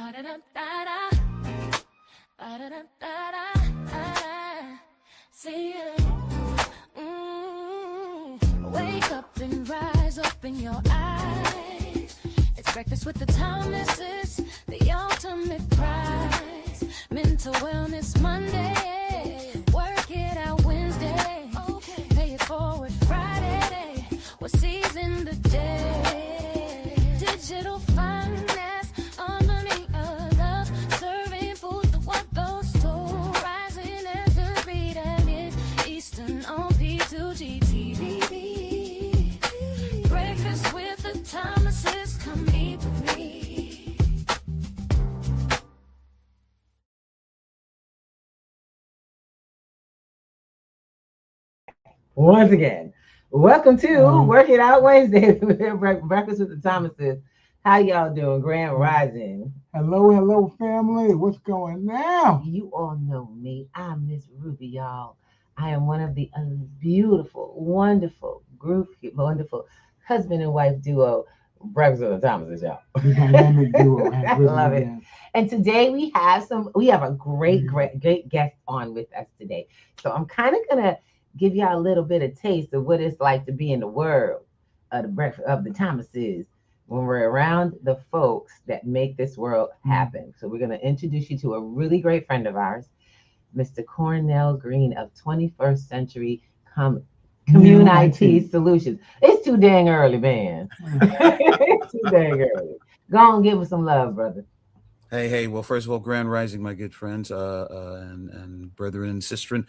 Ba-da-da-da-da. Ba-da-da-da-da. See you. Wake up and rise, open your eyes. It's breakfast with the Thomases, the ultimate prize. Mental Wellness Monday, work it out Wednesday, pay it forward Friday. We're seizing the day. Digital finance, harmony of love, serving food the what goes to rising every beat and it's Eastern on P2GTV. Breakfast with the Thomases, come eat with me. Once again, welcome to Work It Out Wednesday. Breakfast with the Thomases. How y'all doing? Grand Rising. Hello, family. What's going on? You all know me. I'm Miss Ruby, y'all. I am one of the beautiful, wonderful husband and wife duo, Breakfast with the Thomases, y'all. The dynamic duo. I love it. And today we have a great guest on with us today. So I'm kind of gonna give y'all a little bit of taste of what it's like to be in the world of the breakfast of the Thomases when we're around the folks that make this world happen. So we're going to introduce you to a really great friend of ours, Mr. Cornell Green of 21st Century Commune IT Solutions. It's too dang early, man. It's too dang early. Go on, give us some love, brother. Hey. Well, first of all, Grand Rising, my good friends and brethren and sistren.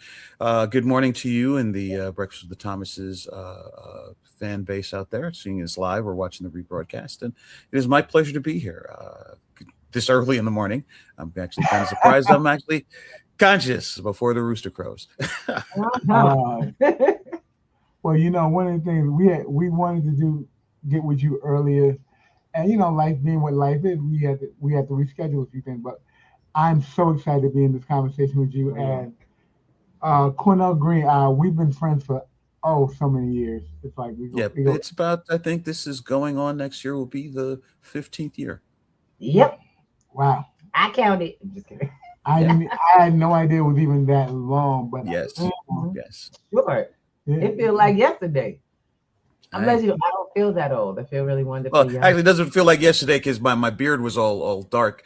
Good morning to you and the Breakfast with the Thomases fan base out there, seeing us live or watching the rebroadcast. And it is my pleasure to be here this early in the morning. I'm actually kind of surprised. I'm actually conscious before the rooster crows. Well, one of the things we wanted to get with you earlier. And life being what life is, we had to reschedule a few things. But I'm so excited to be in this conversation with you. And Cornell Green, we've been friends for so many years. It's like it's about, I think this is going on next year will be the 15th year. Yep. Wow. I counted. I'm just kidding. I had no idea it was even that long. But yes. Yes. Sure. Yeah. It feels like yesterday. I don't feel that old. I feel really wonderful. Well, actually, it doesn't feel like yesterday because my beard was all dark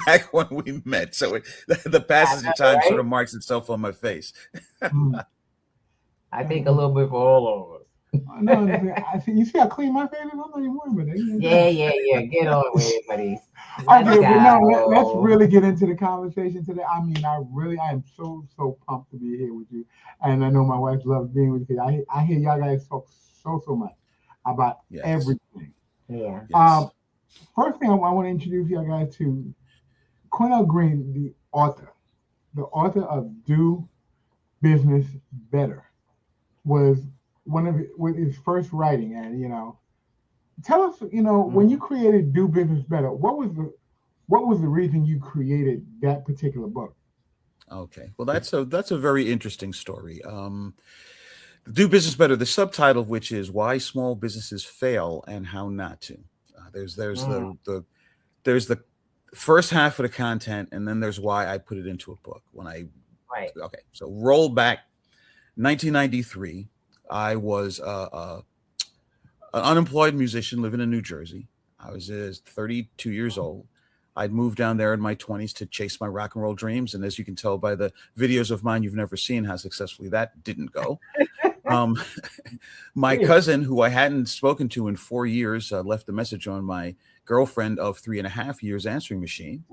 back when we met. So the passage of time sort of marks itself on my face. I think a little bit for all of us. No, I see. You see how clean my face is? I'm not even worried about that. Yeah. Get on with it, buddy. Okay, but let's really get into the conversation today. I mean, I am so pumped to be here with you, and I know my wife loves being with you. I hear y'all guys talk so much about everything. Yeah. First thing I want to introduce y'all guys to Cornell Green, the author of Do Business Better, was with his first writing. And tell us, when you created Do Business Better, what was the reason you created that particular book? Okay, well that's a very interesting story. Do Business Better, the subtitle of which is Why Small Businesses Fail and How Not to. There's the first half of the content, and then there's why I put it into a book. So roll back 1993. I was an unemployed musician living in New Jersey. I was 32 years old. I'd moved down there in my 20s to chase my rock and roll dreams. And as you can tell by the videos of mine you've never seen, how successfully that didn't go. My cousin, who I hadn't spoken to in 4 years, left a message on my girlfriend of 3.5 years answering machine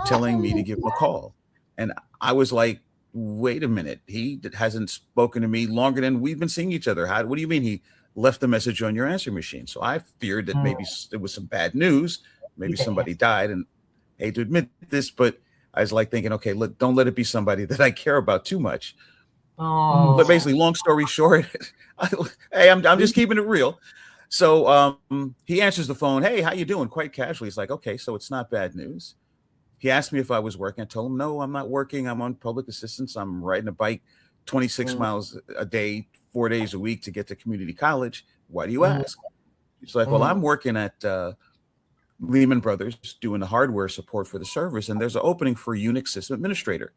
telling me to give him a call. And I was like, wait a minute, he hasn't spoken to me longer than we've been seeing each other. What do you mean he left a message on your answering machine? So I feared that maybe it was some bad news. Maybe somebody died, and I hate to admit this, but I was like thinking, okay, look, don't let it be somebody that I care about too much. But basically, long story short, I'm just keeping it real. So he answers the phone. Hey, how you doing? Quite casually. He's like, okay, so it's not bad news. He asked me if I was working. I told him, no, I'm not working. I'm on public assistance. I'm riding a bike 26 miles a day, 4 days a week to get to community college. Why do you ask? He's like, well, I'm working at Lehman Brothers doing the hardware support for the servers, and there's an opening for Unix system administrator.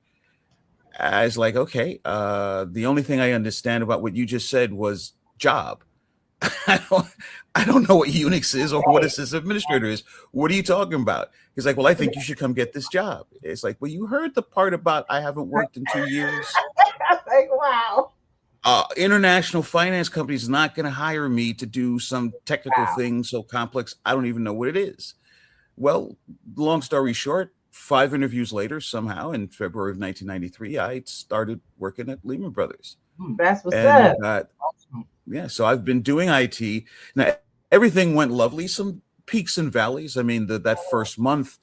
I was like, okay, the only thing I understand about what you just said was job. I don't know what Unix is or what a system administrator is. What are you talking about? He's like, well, I think you should come get this job. It's like, well, you heard the part about I haven't worked in 2 years. Like, wow. International finance company's not going to hire me to do some technical thing so complex I don't even know what it is. Well, long story short, 5 interviews later, somehow in February of 1993, I started working at Lehman Brothers. That's what's up. Yeah, so I've been doing IT. Now, everything went lovely, some peaks and valleys. I mean, that first month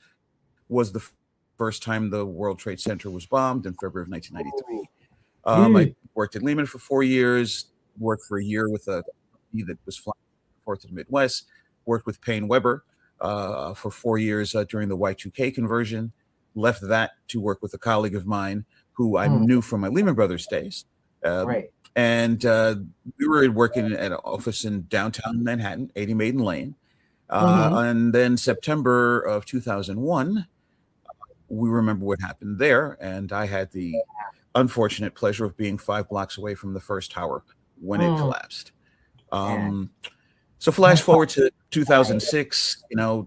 was the first time the World Trade Center was bombed in February of 1993. I worked at Lehman for 4 years, worked for a year with a company that was flying forth to the Midwest, worked with Payne Weber for 4 years during the Y2K conversion, left that to work with a colleague of mine who I knew from my Lehman Brothers days. Right. And we were working at an office in downtown Manhattan, 80 Maiden Lane. And then September of 2001, we remember what happened there. And I had the unfortunate pleasure of being 5 blocks away from the first tower when it collapsed. So flash forward to 2006,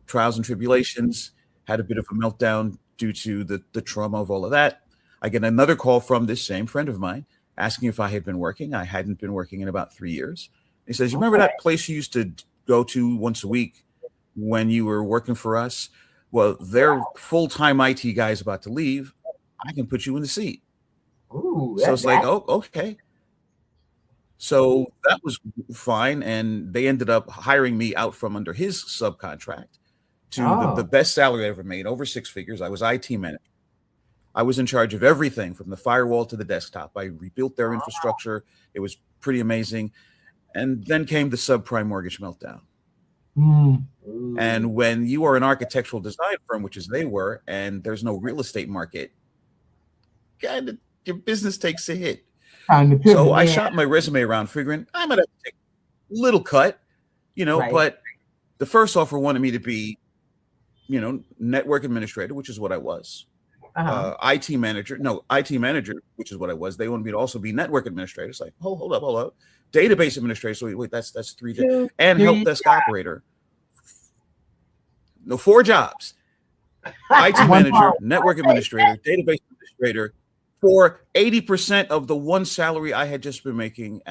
trials and tribulations, had a bit of a meltdown due to the trauma of all of that. I get another call from this same friend of mine asking if I had been working. I hadn't been working in about 3 years. He says, you remember that place you used to go to once a week when you were working for us? Well, their full-time IT guy is about to leave. I can put you in the seat. Ooh, so it's like, oh, okay. So that was fine. And they ended up hiring me out from under his subcontract to the best salary I ever made, over 6 figures. I was IT manager. I was in charge of everything from the firewall to the desktop. I rebuilt their infrastructure. It was pretty amazing. And then came the subprime mortgage meltdown. And when you are an architectural design firm, which is they were, and there's no real estate market, kind of your business takes a hit. So I shot my resume around figuring I might have to take a little cut, but the first offer wanted me to be, network administrator, which is what I was. IT manager, which is what I was. They wanted me to also be network administrator. It's like, hold up. Database administrator. So wait, that's 3 and help desk operator. No, 4 jobs. IT manager, network administrator, database administrator for 80% of the one salary I had just been making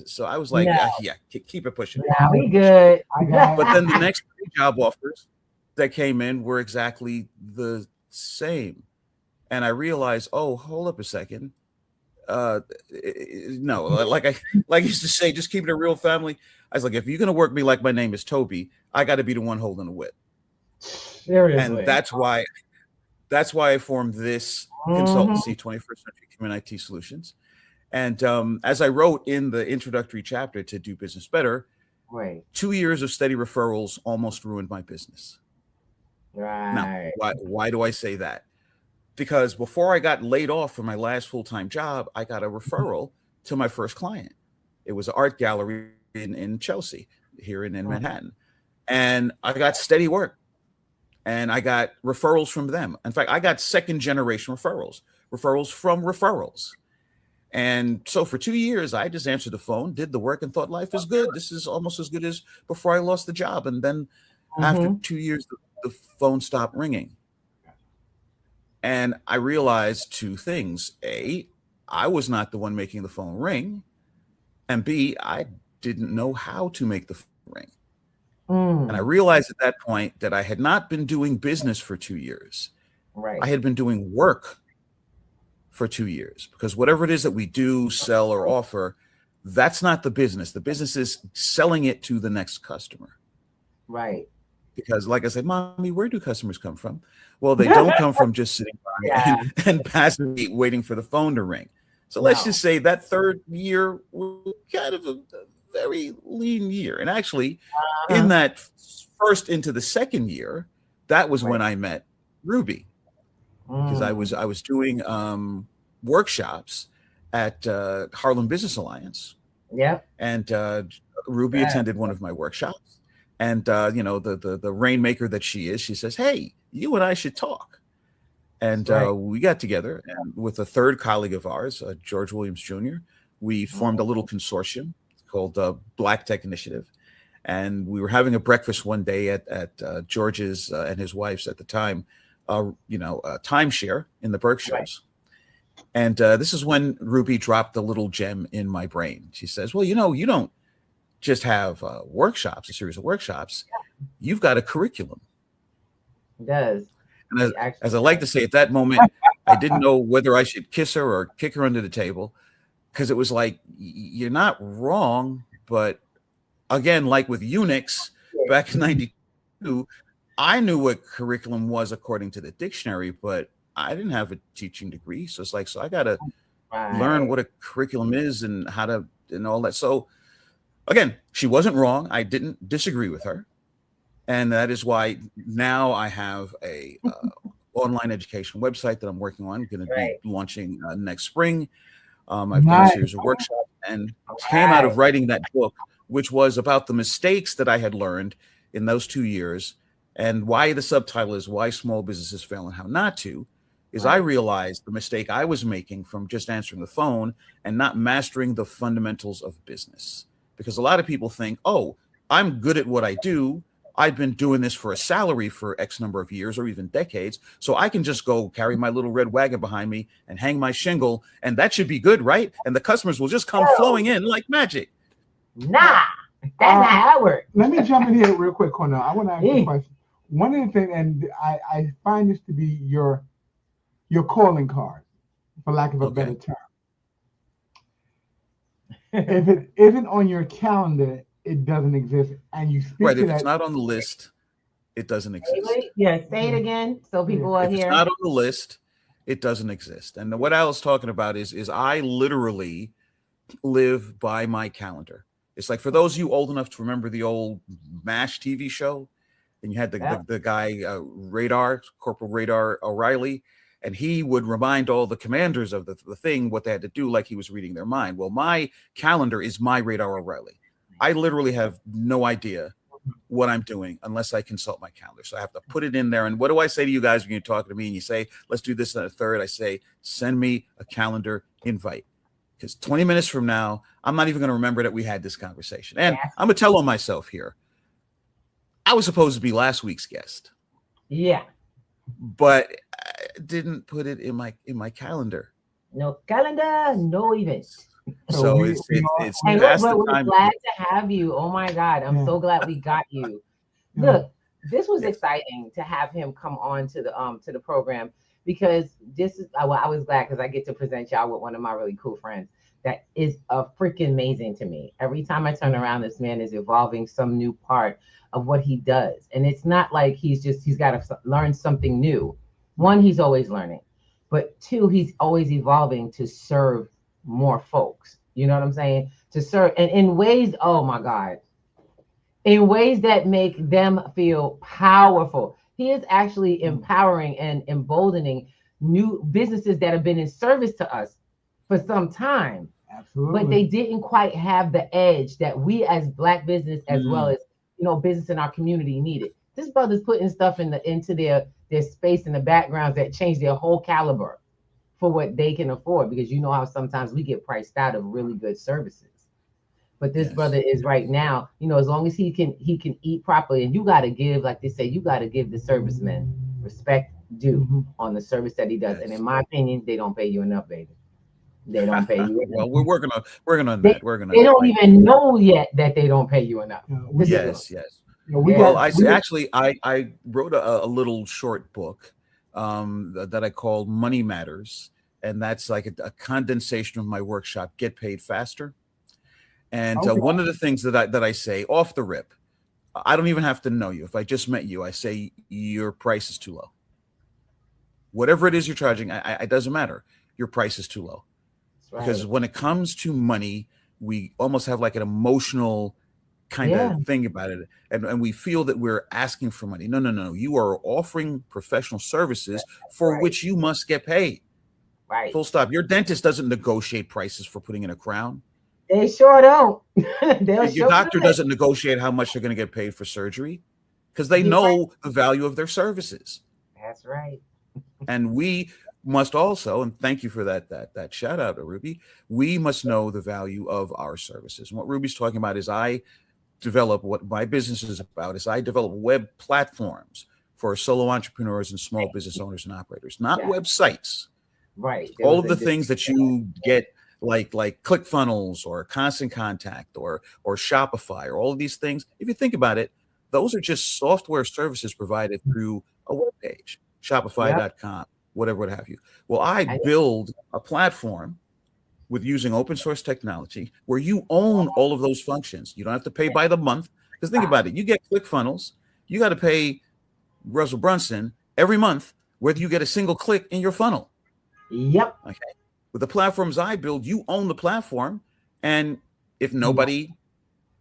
so I was like, keep it pushing. Yeah, we good. But then the next 3 job offers that came in were exactly the same. And I realized, hold up a second. No, like I used to say, just keep it a real family. I was like, if you're going to work me like my name is Toby, I got to be the one holding the whip. Seriously. And that's why I formed this consultancy, 21st Century Human IT Solutions. And as I wrote in the introductory chapter to Do Business Better, 2 years of steady referrals almost ruined my business. Right. Now, why do I say that? Because before I got laid off from my last full-time job, I got a referral to my first client. It was an art gallery in Chelsea, here in Manhattan. And I got steady work. And I got referrals from them. In fact, I got second-generation referrals from referrals. And so for 2 years, I just answered the phone, did the work, and thought life is good. This is almost as good as before I lost the job. And then after 2 years, the phone stopped ringing. And I realized 2 things. A, I was not the one making the phone ring. And B, I didn't know how to make the phone ring. And I realized at that point that I had not been doing business for 2 years. Right. I had been doing work for 2 years, because whatever it is that we do, sell, or offer, that's not the business. The business is selling it to the next customer. Right. Because like I said, Mommy, where do customers come from? Well, they don't come from just sitting by and passively waiting for the phone to ring. So let's just say that 3rd year was kind of a very lean year. And actually, in that first into the 2nd year, that was when I met Ruby, because I was doing workshops at Harlem Business Alliance. Yeah. And Ruby attended one of my workshops. And you know, the rainmaker that she is, she says, "Hey, you and I should talk." And Right. we got together, and with a third colleague of ours, George Williams Jr., we formed a little consortium called Black Tech Initiative. And we were having a breakfast one day at George's and his wife's at the time, timeshare in the Berkshires. Right. And this is when Ruby dropped a little gem in my brain. She says, "Well, you know, you don't just have workshops, a series of workshops. You've got a curriculum." It does. And Actually, as I like to say, at that moment, I didn't know whether I should kiss her or kick her under the table, because it was like, you're not wrong. But again, like with Unix back in '92, I knew what curriculum was according to the dictionary, but I didn't have a teaching degree. So it's like, so I got to learn right. what a curriculum is and how to, and all that. So again, she wasn't wrong. I didn't disagree with her. And that is why now I have a online education website that I'm working on, going to Right. be launching next spring. I've done a series of workshops, and came out of writing that book, which was about the mistakes that I had learned in those 2 years, and why the subtitle is "Why Small Businesses Fail and How Not to." Is I Right. realized the mistake I was making from just answering the phone and not mastering the fundamentals of business. Because a lot of people think, "Oh, I'm good at what I do. I've been doing this for a salary for X number of years or even decades, so I can just go carry my little red wagon behind me and hang my shingle, and that should be good, right? And the customers will just come flowing in like magic." Nah, that's not how it works. Let me jump in here real quick, Cornell. I want to ask you a question. One of the things, and I find this to be your calling card, for lack of a better term. If it isn't on your calendar, it doesn't exist. And you speak Right. to If that. it's not on the list, it doesn't exist. Yeah, say it again so people are If it's here. not on the list, it doesn't exist. And what I was talking about is I literally live by my calendar. It's like, for those of you old enough to remember the old MASH TV show, and you had the guy Corporal Radar O'Reilly, and he would remind all the commanders of the thing what they had to do, like he was reading their mind. Well, my calendar is my Radar O'Reilly. I literally have no idea what I'm doing unless I consult my calendar. So I have to put it in there. And what do I say to you guys when you're talking to me and you say, "Let's do this and a third"? I say, "Send me a calendar invite." Because 20 minutes from now, I'm not even going to remember that we had this conversation. And I'm going to tell on myself here. I was supposed to be last week's guest. Yeah. But I didn't put it in my calendar. No calendar, no event. So it's And past look, the we're time. glad to have you. Oh my God, I'm so glad we got you. Look, this was exciting to have him come on to the program, because this is I was glad because I get to present y'all with one of my really cool friends that is freaking amazing to me. Every time I turn around, this man is evolving some new part of what he does, and it's not like he's got to learn something new. One, he's always learning, but two, he's always evolving to serve more folks. You know what I'm saying? To serve, and in ways, oh my God, in ways that make them feel powerful. He is actually empowering and emboldening new businesses that have been in service to us for some time. Absolutely. But they didn't quite have the edge that we as Black business, as well as business in our community, needed. This brother's putting stuff into their space in the backgrounds that change their whole caliber for what they can afford, because you know how sometimes we get priced out of really good services. But this brother is right now, as long as he can eat properly, and you got to give, like they say, you got to give the servicemen respect due on the service that he does. And in my opinion, they don't pay you enough, baby. They don't pay you enough. Well, we're working on that. They don't even know yet that they don't pay you enough. Yes. I wrote a little short book that I called Money Matters, and that's like a condensation of my workshop, Get Paid Faster. And one of the things that I say off the rip, I don't even have to know you. If I just met you, I say your price is too low. Whatever it is you're charging, it doesn't matter. Your price is too low. Right. Because when it comes to money, we almost have like an emotional kind of thing about it. And we feel that we're asking for money. No. You are offering professional services for which you must get paid. Right. Full stop. Your dentist doesn't negotiate prices for putting in a crown. They sure don't. They'll Your show doctor you. doesn't negotiate how much they're going to get paid for surgery because they You're know the value of their services. That's right. And we must also, and thank you for that shout out to Ruby, we must know the value of our services. And what Ruby's talking about is I develop, what my business is about is I develop web platforms for solo entrepreneurs and small business owners and operators, not Yeah. websites. Right. There All was of a the things that you get like ClickFunnels or Constant Contact or Shopify or all of these things, if you think about it, those are just software services provided through a web page, Shopify.com, whatever, what have you. Well, I build a platform with using open source technology where you own all of those functions. You don't have to pay by the month. Because think about it, you get ClickFunnels, you got to pay Russell Brunson every month, whether you get a single click in your funnel. Yep. Okay. With the platforms I build, you own the platform. And if nobody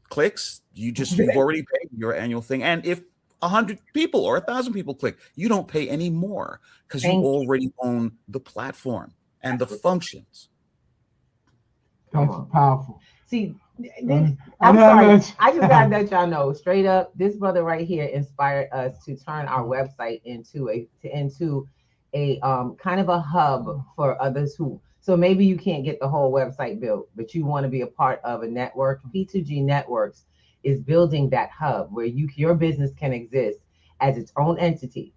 clicks, you've already paid your annual thing. And if 100 people or 1,000 people click, you don't pay any more because you already own the platform and the functions. That's powerful. See, I'm sorry. I just gotta let y'all know straight up. This brother right here inspired us to turn our website into a kind of a hub for others who. So maybe you can't get the whole website built, but you want to be a part of a network. P2G Networks is building that hub where your business can exist as its own entity,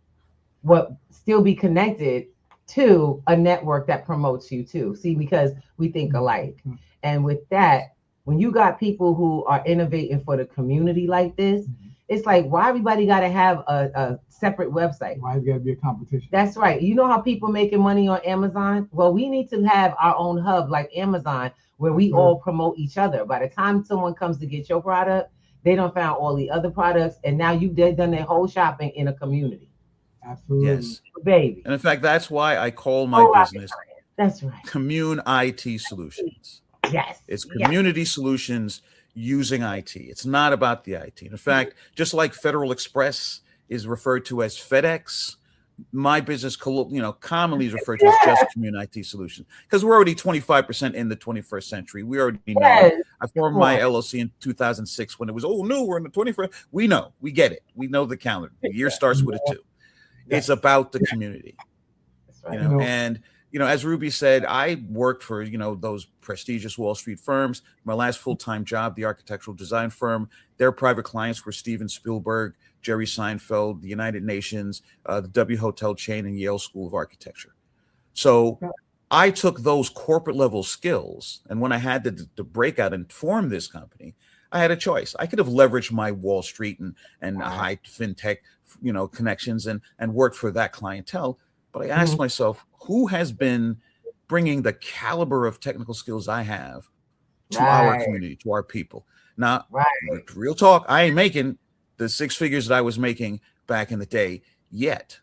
but still be connected to a network that promotes you too. See, because we think alike. And with that, when you got people who are innovating for the community like this, it's like, why everybody got to have a separate website? Why it's got to be a competition? That's right. You know how people making money on Amazon? Well, we need to have our own hub like Amazon where we all promote each other. By the time someone comes to get your product, they don't found all the other products, and now they've done their whole shopping in a community. Absolutely. Yes. Baby. And in fact, that's why I call my business That's right. Commune IT Solutions. Yes. It's community solutions using IT. It's not about the IT. In fact, just like Federal Express is referred to as FedEx, my business commonly is referred to as just Commune IT Solutions because we're already 25% in the 21st century. We already know. I formed my LLC in 2006 when it was, no, we're in the 21st. We know. We get it. We know the calendar. The year starts with a 2. It's about the community. That's right. And as Ruby said, I worked for, those prestigious Wall Street firms. My last full-time job, the architectural design firm, their private clients were Steven Spielberg, Jerry Seinfeld, the United Nations, the W Hotel chain, and Yale School of Architecture. So I took those corporate level skills. And when I had to break out and form this company, I had a choice. I could have leveraged my Wall Street and high fintech, connections and worked for that clientele. But I asked myself, who has been bringing the caliber of technical skills I have to our community, to our people? Now, real talk, I ain't making the 6 figures that I was making back in the day yet.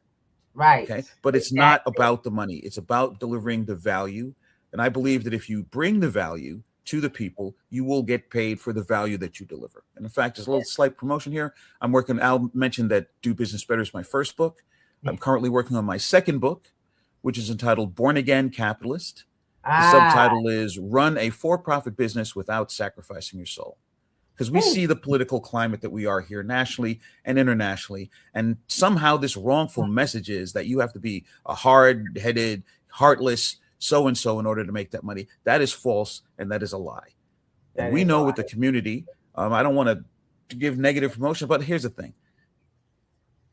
Right. Okay. But it's not about the money. It's about delivering the value. And I believe that if you bring the value to the people, you will get paid for the value that you deliver. And in fact, there's a little slight promotion here. Al mentioned that Do Business Better is my first book. I'm currently working on my second book, which is entitled Born Again Capitalist. The subtitle is Run a For-Profit Business Without Sacrificing Your Soul. Because we see the political climate that we are here nationally and internationally. And somehow this wrongful message is that you have to be a hard-headed, heartless so-and-so in order to make that money. That is false, and that is a lie. And we know with the community, I don't want to give negative promotion, but here's the thing.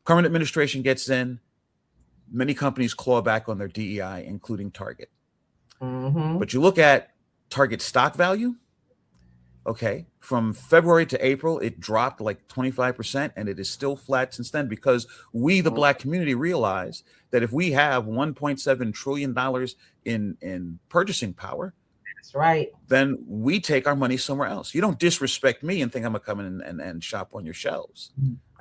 Current administration gets in, many companies claw back on their DEI, including Target. But you look at Target stock value, okay, from February to April, it dropped like 25%, and it is still flat since then because we, the Black community, realize that if we have $1.7 trillion in purchasing power, that's right, then we take our money somewhere else. You don't disrespect me and think I'm gonna come in and shop on your shelves.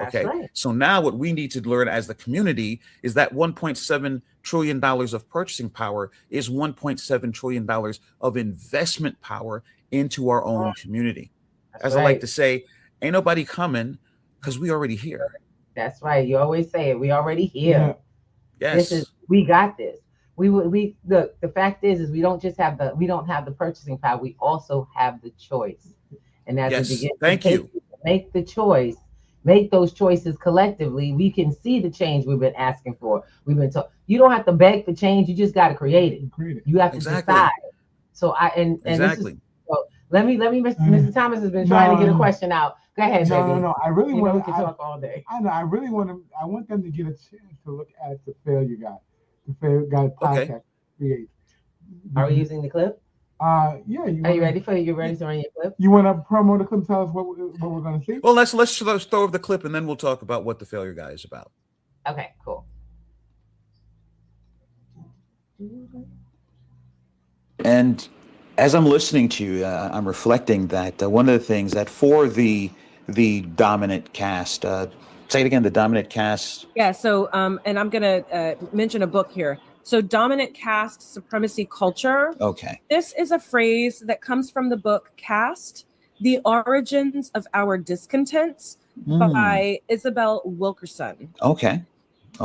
Okay. Right. So now what we need to learn as the community is that $1.7 trillion of purchasing power is $1.7 trillion of investment power into our own community. As I like to say, ain't nobody coming because we already here. That's right. You always say it. We already here. Yes. We got this. The fact is we don't just have we don't have the purchasing power. We also have the choice. And as Yes, we begin thank you. make the choice, make those choices collectively, we can see the change we've been asking for. We've been told you don't have to beg for change, you just got to create it. You have to decide. So exactly. So let me Mr. Thomas has been trying to get a question out. Go ahead, baby. No. I really want we can talk all day. I know. I really want to. I want them to get a chance to look at the Failure Guy, the Failure Guy podcast. Okay. Are we using the clip? Yeah. Are you ready to run your clip? You want to promo the clip? Tell us what we're going to see. Well, let's throw over the clip and then we'll talk about what the Failure Guy is about. Okay. Cool. And as I'm listening to you, I'm reflecting that one of the things that for the dominant cast, say it again, the dominant cast. Yeah. So, and I'm going to mention a book here. So, Dominant Caste Supremacy Culture. Okay. This is a phrase that comes from the book Caste: The Origins of Our Discontents by Isabel Wilkerson. Okay.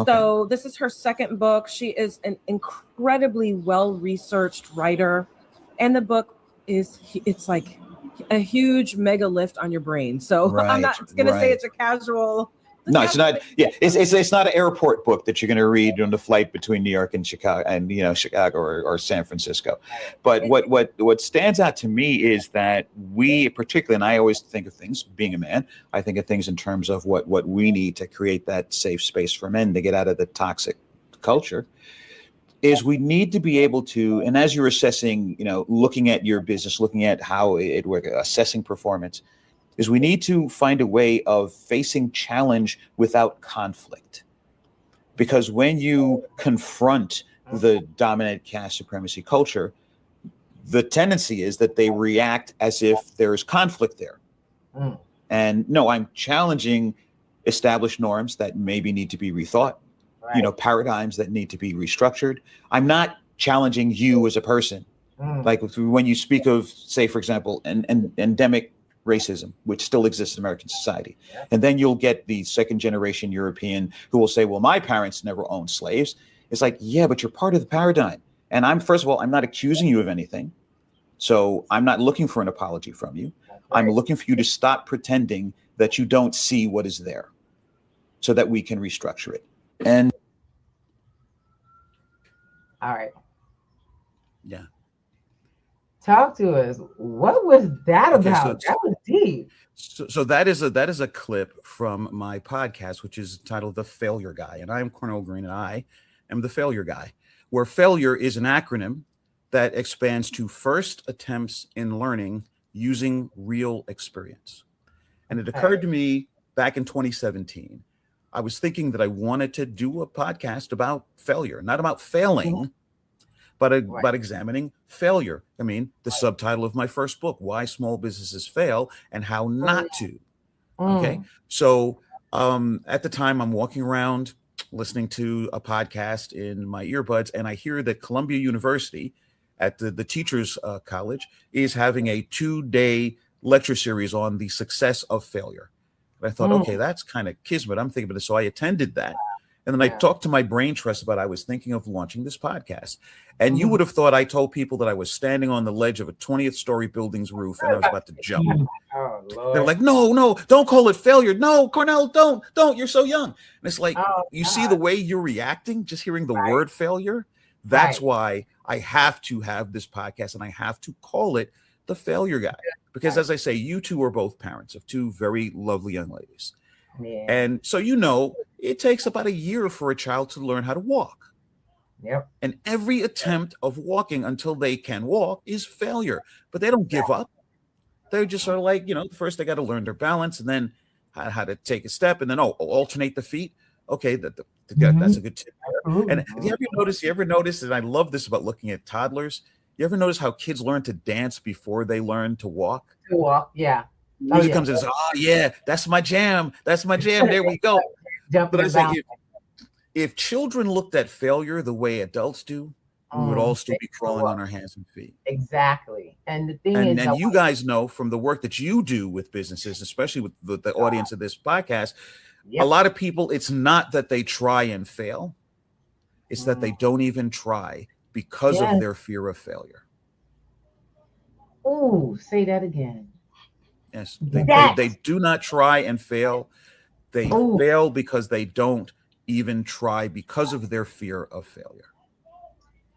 So this is her second book. She is an incredibly well-researched writer. And the book it's like a huge mega lift on your brain. So I'm not going to say it's a casual. No, it's not. Yeah, it's not an airport book that you're going to read on the flight between New York and Chicago, and Chicago or San Francisco. But what stands out to me is that we particularly, and I always think of things, being a man, I think of things in terms of what we need to create that safe space for men to get out of the toxic culture. Is we need to be able to, and as you're assessing, looking at your business, looking at how it works, assessing performance, is we need to find a way of facing challenge without conflict. Because when you confront the dominant caste supremacy culture, the tendency is that they react as if there's conflict there. And no, I'm challenging established norms that maybe need to be rethought, paradigms that need to be restructured. I'm not challenging you as a person. Like when you speak of, say, for example, an endemic racism, which still exists in American society. And then you'll get the second generation European who will say, well, my parents never owned slaves. It's like, yeah, but you're part of the paradigm. And first of all, I'm not accusing you of anything. So I'm not looking for an apology from you. I'm looking for you to stop pretending that you don't see what is there so that we can restructure it. And all right. Yeah. Talk to us. What was that about? That was deep. So that is a clip from my podcast, which is titled The Failure Guy. And I am Cornell Green, and I am the Failure Guy, where failure is an acronym that expands to first attempts in learning using real experience. And it occurred to me back in 2017. I was thinking that I wanted to do a podcast about failure, not about failing, but about examining failure. I mean, the subtitle of my first book, Why Small Businesses Fail and How Not to. Okay. So at the time, I'm walking around listening to a podcast in my earbuds, and I hear that Columbia University at the Teachers College is having a 2-day lecture series on the success of failure. And I thought, okay, that's kind of kismet. I'm thinking about it. So I attended that. And then I talked to my brain trust about I was thinking of launching this podcast. And you would have thought I told people that I was standing on the ledge of a 20th story building's roof and I was about to jump. Oh, Lord. They're like, no, don't call it failure. No, Cornell, don't. You're so young. And it's like, you see the way you're reacting, just hearing the word failure. That's why I have to have this podcast and I have to call it The Failure Guy. Because as I say, you two are both parents of two very lovely young ladies. Yeah. And so, it takes about a year for a child to learn how to walk. Yep. And every attempt of walking until they can walk is failure. But they don't give up. They're just sort of like, first they got to learn their balance and then how to take a step and then, alternate the feet. Okay, that's a good tip. And you ever notice, and I love this about looking at toddlers, you ever notice how kids learn to dance before they learn to walk? To walk, yeah. Music comes in and says, that's my jam. That's my jam. There we go. But I say, if children looked at failure the way adults do, we would all still be crawling on our hands and feet. Exactly. And the thing is, and you guys know from the work that you do with businesses, especially with the audience of this podcast, a lot of people, it's not that they try and fail. It's that they don't even try because of Yes. their fear of failure. Ooh, say that again. Yes, That. they do not try and fail. They Ooh. fail because they don't even try because of their fear of failure.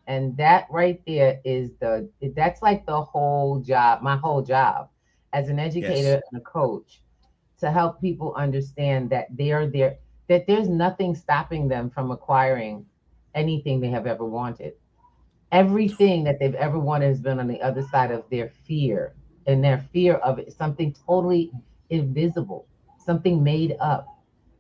And that right there is that's like the whole job, my whole job as an educator and a coach, to help people understand that they're there, that there's nothing stopping them from acquiring anything they have ever wanted. Everything that they've ever wanted has been on the other side of their fear, and their fear of it, something totally invisible, something made up.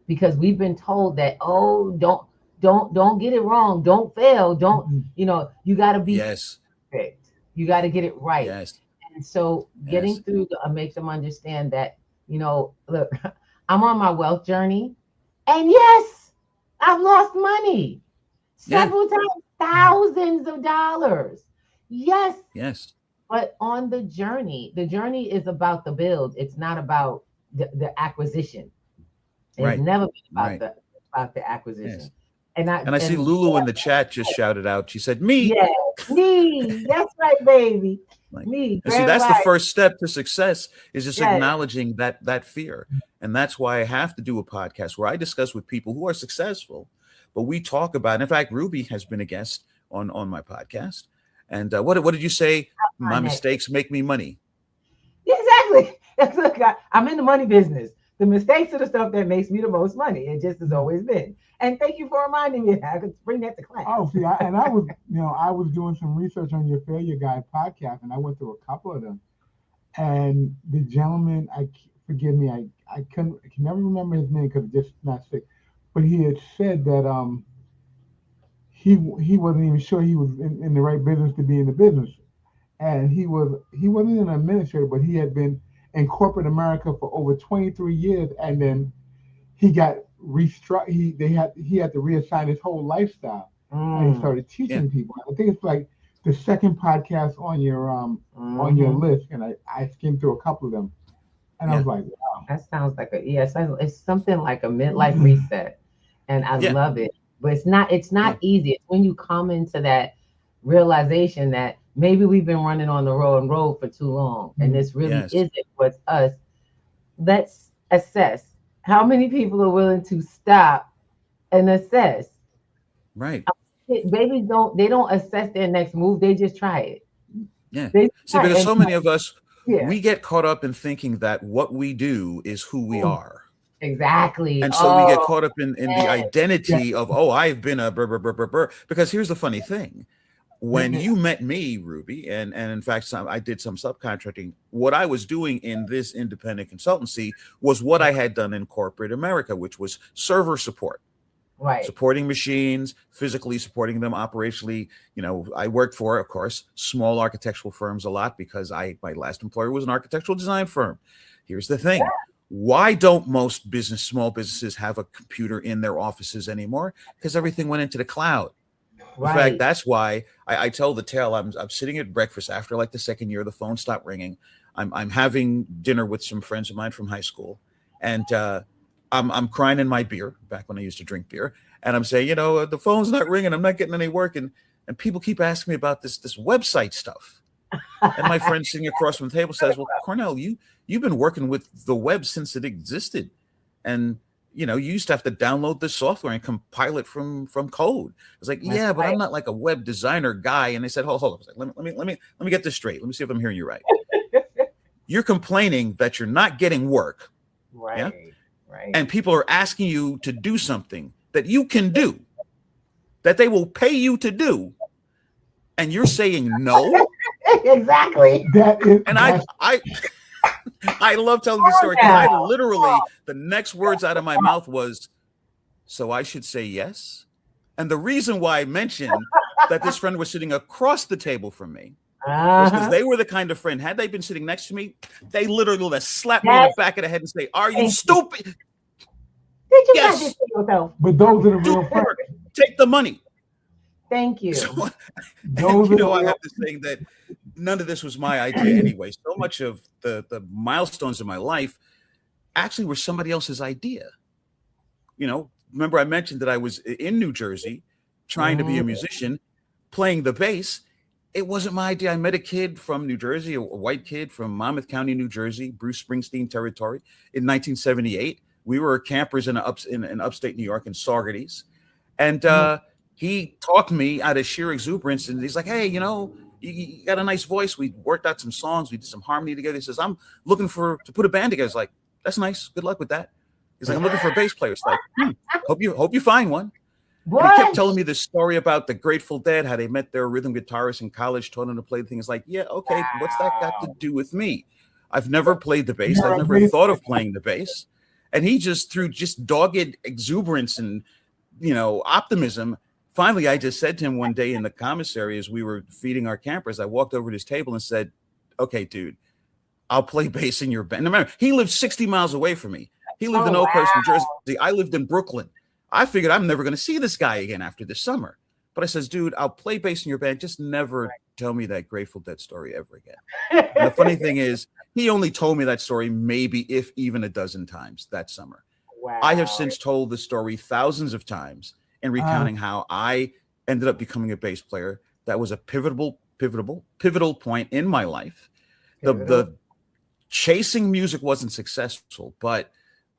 Because we've been told that, oh, don't get it wrong, don't fail, don't, you got to be Yes. perfect, you got to get it right. Yes. And so getting Yes. through to make them understand that, look, I'm on my wealth journey, and yes, I've lost money several times, thousands of dollars. Yes. Yes. But on the journey is about the build. It's not about the acquisition. It's Right. never been about Right. about the acquisition. Yes. And I see Lulu in the chat just shouted out. She said, "Me." Yeah, me. That's right, baby. Like, Me. and see, that's the first step to success, is just Yes. acknowledging that fear. And that's why I have to do a podcast where I discuss with people who are successful, but we talk about, in fact, Ruby has been a guest on my podcast. And what did you say? My mistakes make me money. Yeah, exactly. Look, I'm in the money business. The mistakes are the stuff that makes me the most money. It just has always been. And thank you for reminding me. I could bring that to class. Oh, see, I was doing some research on your Failure Guide podcast, and I went through a couple of them. And the gentleman, forgive me, I can never remember his name because it's just not sick. But he had said that he wasn't even sure he was in the right business to be in the business, and he wasn't an administrator, but he had been in corporate America for over 23 years, and then he got he had to reassign his whole lifestyle, and he started teaching people. I think it's like the second podcast on your list, and I skimmed through a couple of them, and I was like, wow, that sounds like it's something like a midlife reset, and I love it. But it's not easy. It's when you come into that realization that maybe we've been running on the road for too long, and this really isn't what's us. Let's assess. How many people are willing to stop and assess? Right. Babies don't assess their next move. They just try it. Yeah. See, because so many of us, we get caught up in thinking that what we do is who we are. Exactly. And so we get caught up in the identity of, I've been a burr. Because here's the funny thing. When you met me, Ruby, and in fact, I did some subcontracting, what I was doing in this independent consultancy was what I had done in corporate America, which was server support. Right. Supporting machines, physically supporting them, operationally. I worked for, of course, small architectural firms a lot because my last employer was an architectural design firm. Here's the thing. Why don't most small businesses have a computer in their offices anymore? Because everything went into the cloud. In fact, that's why I tell the tale. I'm sitting at breakfast after like the second year, the phone stopped ringing. I'm having dinner with some friends of mine from high school, and I'm crying in my beer back when I used to drink beer, and I'm saying, the phone's not ringing. I'm not getting any work, and people keep asking me about this website stuff. And my friend sitting across from the table says, "Well, Cornell, you've been working with the web since it existed, and you used to have to download this software and compile it from code." I was like, "Yeah, but I'm not like a web designer guy." And they said, "Hold on, let me get this straight. Let me see if I'm hearing you right. You're complaining that you're not getting work, right? Yeah? Right. And people are asking you to do something that you can do, that they will pay you to do, and you're saying no." Exactly. I love telling this story because I literally, the next words out of my mouth was, "So I should say yes?" And the reason why I mentioned that this friend was sitting across the table from me was because they were the kind of friend, had they been sitting next to me, they literally would have slapped me in the back of the head and say, "Are you stupid? Did you not just say yourself? But those are the real friends. Take the money." Thank you. So, I have this thing that none of this was my idea anyway. So much of the milestones in my life actually were somebody else's idea. Remember I mentioned that I was in New Jersey trying to be a musician, playing the bass. It wasn't my idea. I met a kid from New Jersey, a white kid from Monmouth County, New Jersey, Bruce Springsteen territory, in 1978. We were campers in upstate New York in Saugerties. And he talked me out of sheer exuberance. And he's like, hey, you got a nice voice. We worked out some songs. We did some harmony together. He says, I'm looking to put a band together. It's like, that's nice. Good luck with that. He's like, I'm looking for a bass player. It's like, hope you find one. He kept telling me this story about the Grateful Dead, how they met their rhythm guitarist in college, taught him to play the thing. It's like, yeah, okay, what's that got to do with me? I've never played the bass. I've never thought of playing the bass. And he just, through just dogged exuberance and, optimism, finally, I just said to him one day in the commissary as we were feeding our campers, I walked over to his table and said, okay, dude, I'll play bass in your band. Remember, he lived 60 miles away from me. He lived in Oakhurst, New Jersey. I lived in Brooklyn. I figured I'm never going to see this guy again after this summer. But I says, dude, I'll play bass in your band. Just never tell me that Grateful Dead story ever again. And the funny thing is, he only told me that story maybe, if even, a dozen times that summer. Wow. I have since told the story thousands of times in recounting how I ended up becoming a bass player. That was a pivotal point in my life. The chasing music wasn't successful, but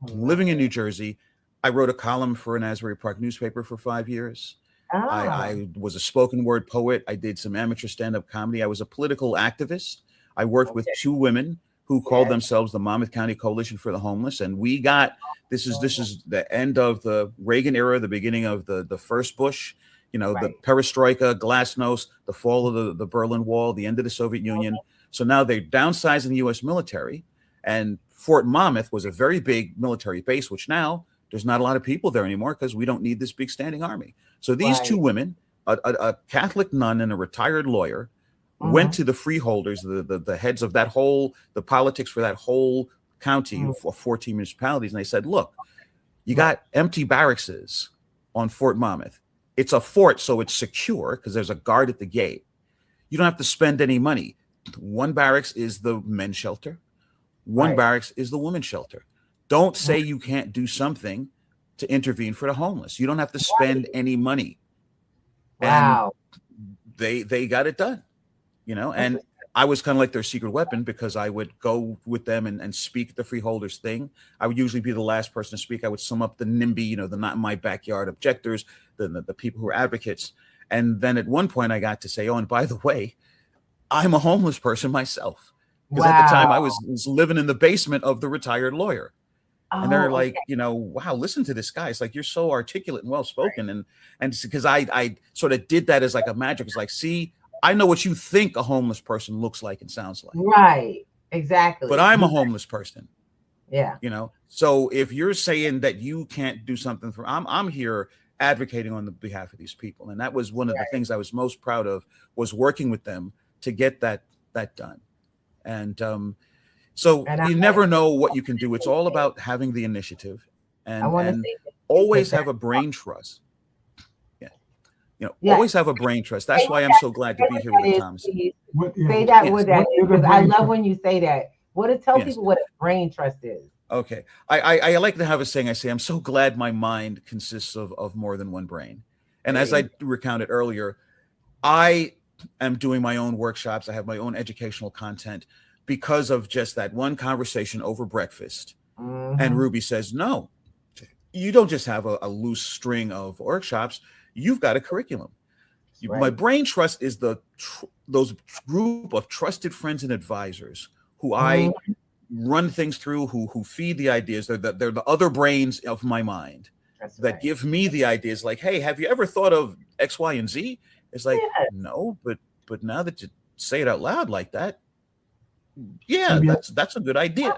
living in New Jersey, I wrote a column for an Asbury Park newspaper for 5 years. I was a spoken word poet. I did some amateur stand-up comedy. I was a political activist. I worked with two women who called themselves the Monmouth County Coalition for the Homeless. And we got, this is the end of the Reagan era, the beginning of the first Bush, the perestroika, glasnost, the fall of the Berlin Wall, the end of the Soviet Union. So now they're downsizing the U.S. military. And Fort Monmouth was a very big military base, which now there's not a lot of people there anymore because we don't need this big standing army. So these two women, a Catholic nun and a retired lawyer, went to the freeholders, the heads of that whole, the politics for that whole county of 14 municipalities. And they said, look, you got empty barracks on Fort Monmouth. It's a fort, so it's secure because there's a guard at the gate. You don't have to spend any money. One barracks is the men's shelter. One barracks is the women's shelter. Don't say you can't do something to intervene for the homeless. You don't have to spend any money. Wow. And they got it done, and I was kind of like their secret weapon because I would go with them and speak at the freeholders thing. I would usually be the last person to speak. I would sum up the NIMBY, the not in my backyard objectors, the people who are advocates. And then at one point I got to say, oh, and by the way, I'm a homeless person myself. Because at the time I was living in the basement of the retired lawyer. And they're like, wow, listen to this guy. It's like, you're so articulate and well-spoken. And because I sort of did that as like a magic. It's like, see, I know what you think a homeless person looks like and sounds like. Right. Exactly. But I'm a homeless person. Yeah. So if you're saying that you can't do something I'm here advocating on the behalf of these people. And that was one of the things I was most proud of, was working with them to get that done. And so you never know what you can do. It's all about having the initiative and always have a brain trust. Always have a brain trust. That's why I'm so glad to be here with the Thomas. Say that with that, because I love when you say that. Tell people what a brain trust is. Okay. I like to have a saying. I say, I'm so glad my mind consists of more than one brain. And as I recounted earlier, I am doing my own workshops. I have my own educational content because of just that one conversation over breakfast. And Ruby says, no, you don't just have a loose string of workshops. You've got a curriculum. My brain trust is those group of trusted friends and advisors who I run things through, who feed the ideas. They're the other brains of my mind that give me the ideas. Like, hey, have you ever thought of X, Y, and Z? It's like, no, but now that you say it out loud like that, that's a good idea.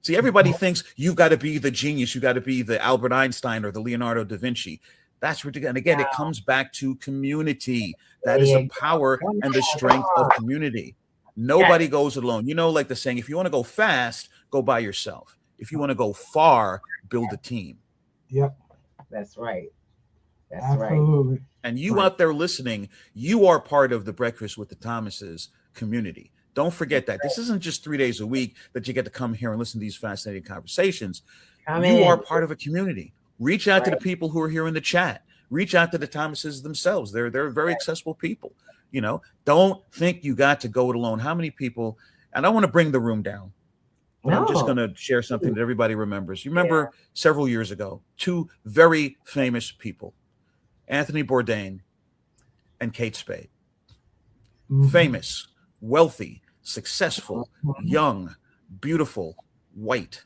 See, everybody thinks you've got to be the genius. You got to be the Albert Einstein or the Leonardo da Vinci. That's ridiculous. And again, it comes back to community. That is the power and the strength of community. Nobody goes alone. Like the saying, if you want to go fast, go by yourself. If you want to go far, build a team. Yep. That's right. That's Absolutely. right. And you out there listening, you are part of the Breakfast with the Thomases community. Don't forget that. This isn't just 3 days a week that you get to come here and listen to these fascinating conversations. You are part of a community. Reach out to the people who are here in the chat. reach out to the Thomases themselves. They're very accessible people. You know, don't think you got to go it alone. How many people? And I want to bring the room down. But I'm just going to share something that everybody remembers. You remember several years ago, two very famous people, Anthony Bourdain and Kate Spade. Famous, wealthy, successful, young, beautiful, white.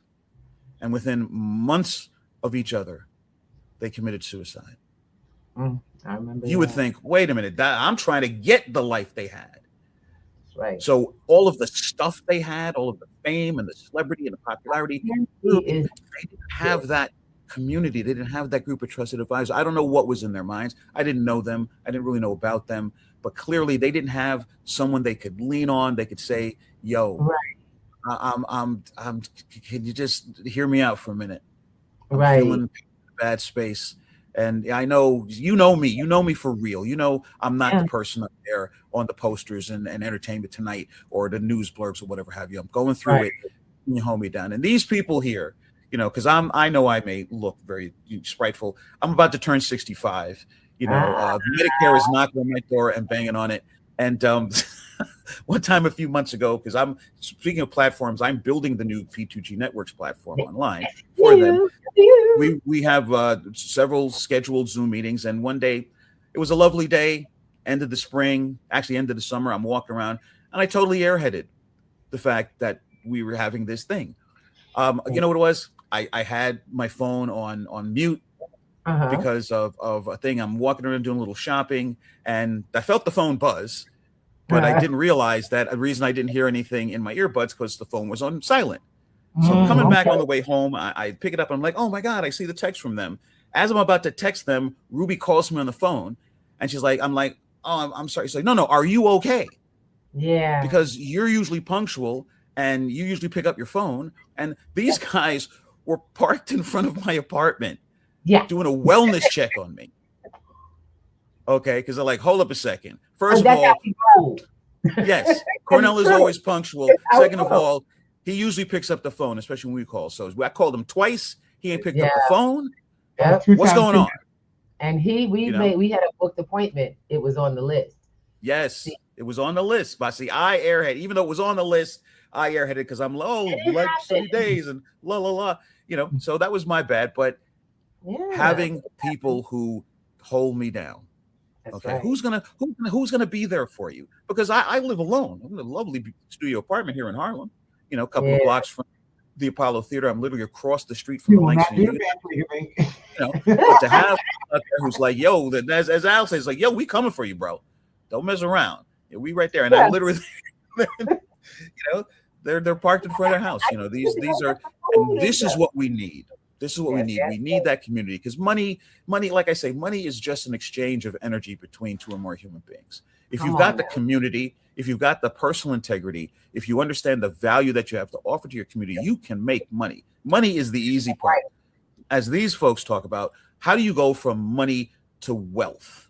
And within months of each other, they committed suicide. I remember. You would think, wait a minute, I'm trying to get the life they had. Right. So all of the stuff they had, all of the fame and the celebrity and the popularity, they didn't have that community. They didn't have that group of trusted advisors. I don't know what was in their minds. I didn't know them. I didn't really know about them. But clearly, they didn't have someone they could lean on. They could say, "Yo, I'm. Can you just hear me out for a minute? I'm feeling a bad space." And I know you know me. You know me for real. You know I'm not the person up there on the posters and Entertainment Tonight or the news blurbs or whatever have you. I'm going through it. You hold me down. And these people here, you know, because I know I may look very spiteful. I'm about to turn 65. You know, Medicare is knocking on my door and banging on it. And one time a few months ago, because I'm speaking of platforms, I'm building the new P2G Networks platform online for them. We have several scheduled Zoom meetings, and one day, it was a lovely day, end of the spring, actually end of the summer. I'm walking around, and I totally airheaded the fact that we were having this thing. You know what it was? I had my phone on mute because of a thing. I'm walking around doing a little shopping, and I felt the phone buzz, but I didn't realize that the reason I didn't hear anything in my earbuds because the phone was on silent. So I'm coming back on the way home. I pick it up. And I'm like, oh my God, I see the text from them. As I'm about to text them, Ruby calls me on the phone, and she's like, I'm like, oh, I'm sorry. She's like, no, are you okay? Yeah. Because you're usually punctual and you usually pick up your phone. And these guys were parked in front of my apartment, doing a wellness check on me. Okay, because they're like, hold up a second. First of all, yes, Cornell is always punctual. Second of all, he usually picks up the phone, especially when we call. So I called him twice. He ain't picked up the phone. What's going on? And we had a booked appointment. It was on the list. Yes, it was on the list. But see, I airhead, even though it was on the list, I airheaded because I'm low, like some days and la. You know, so that was my bad. But having people who hold me down. Okay, who's gonna be there for you? Because I live alone. I'm in a lovely studio apartment here in Harlem. You know, a couple of blocks from the Apollo Theater. I'm literally across the street from the Langston. You know, but to have who's like, yo, as Al says, like, yo, we coming for you, bro. Don't mess around. Yeah, we right there. And I literally, you know, they're parked in front of their house. You know, these are, and this is what we need. This is what we need. We need that community because money, like I say, money is just an exchange of energy between two or more human beings. If you've got the community, if you've got the personal integrity, if you understand the value that you have to offer to your community, you can make money. Money is the easy part. As these folks talk about, how do you go from money to wealth?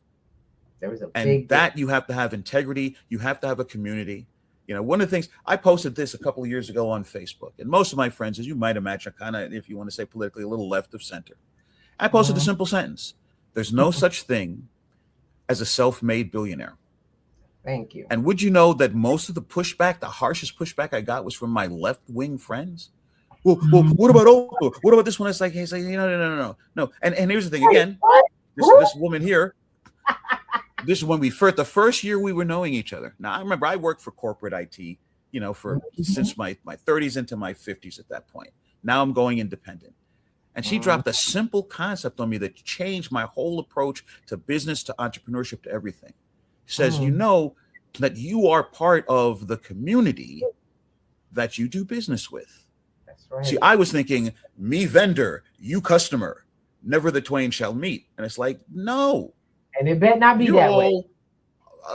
That you have to have integrity. You have to have a community. You know, one of the things I posted this a couple of years ago on Facebook, and most of my friends, as you might imagine, are kind of, if you want to say politically, a little left of center. I posted a simple sentence: "There's no such thing as a self-made billionaire." Thank you. And would you know that most of the pushback, the harshest pushback I got was from my left-wing friends? Well, what about Oprah? What about this one? It's like, hey, no. And here's the thing again. This woman here. This is when the first year we were knowing each other. Now I remember I worked for corporate IT, you know, for since my 30s into my 50s at that point. Now I'm going independent. And she dropped a simple concept on me that changed my whole approach to business, to entrepreneurship, to everything. She says, you know that you are part of the community that you do business with. That's right. See, I was thinking, me vendor, you customer, never the twain shall meet. And it's like, no. And it better not be that way.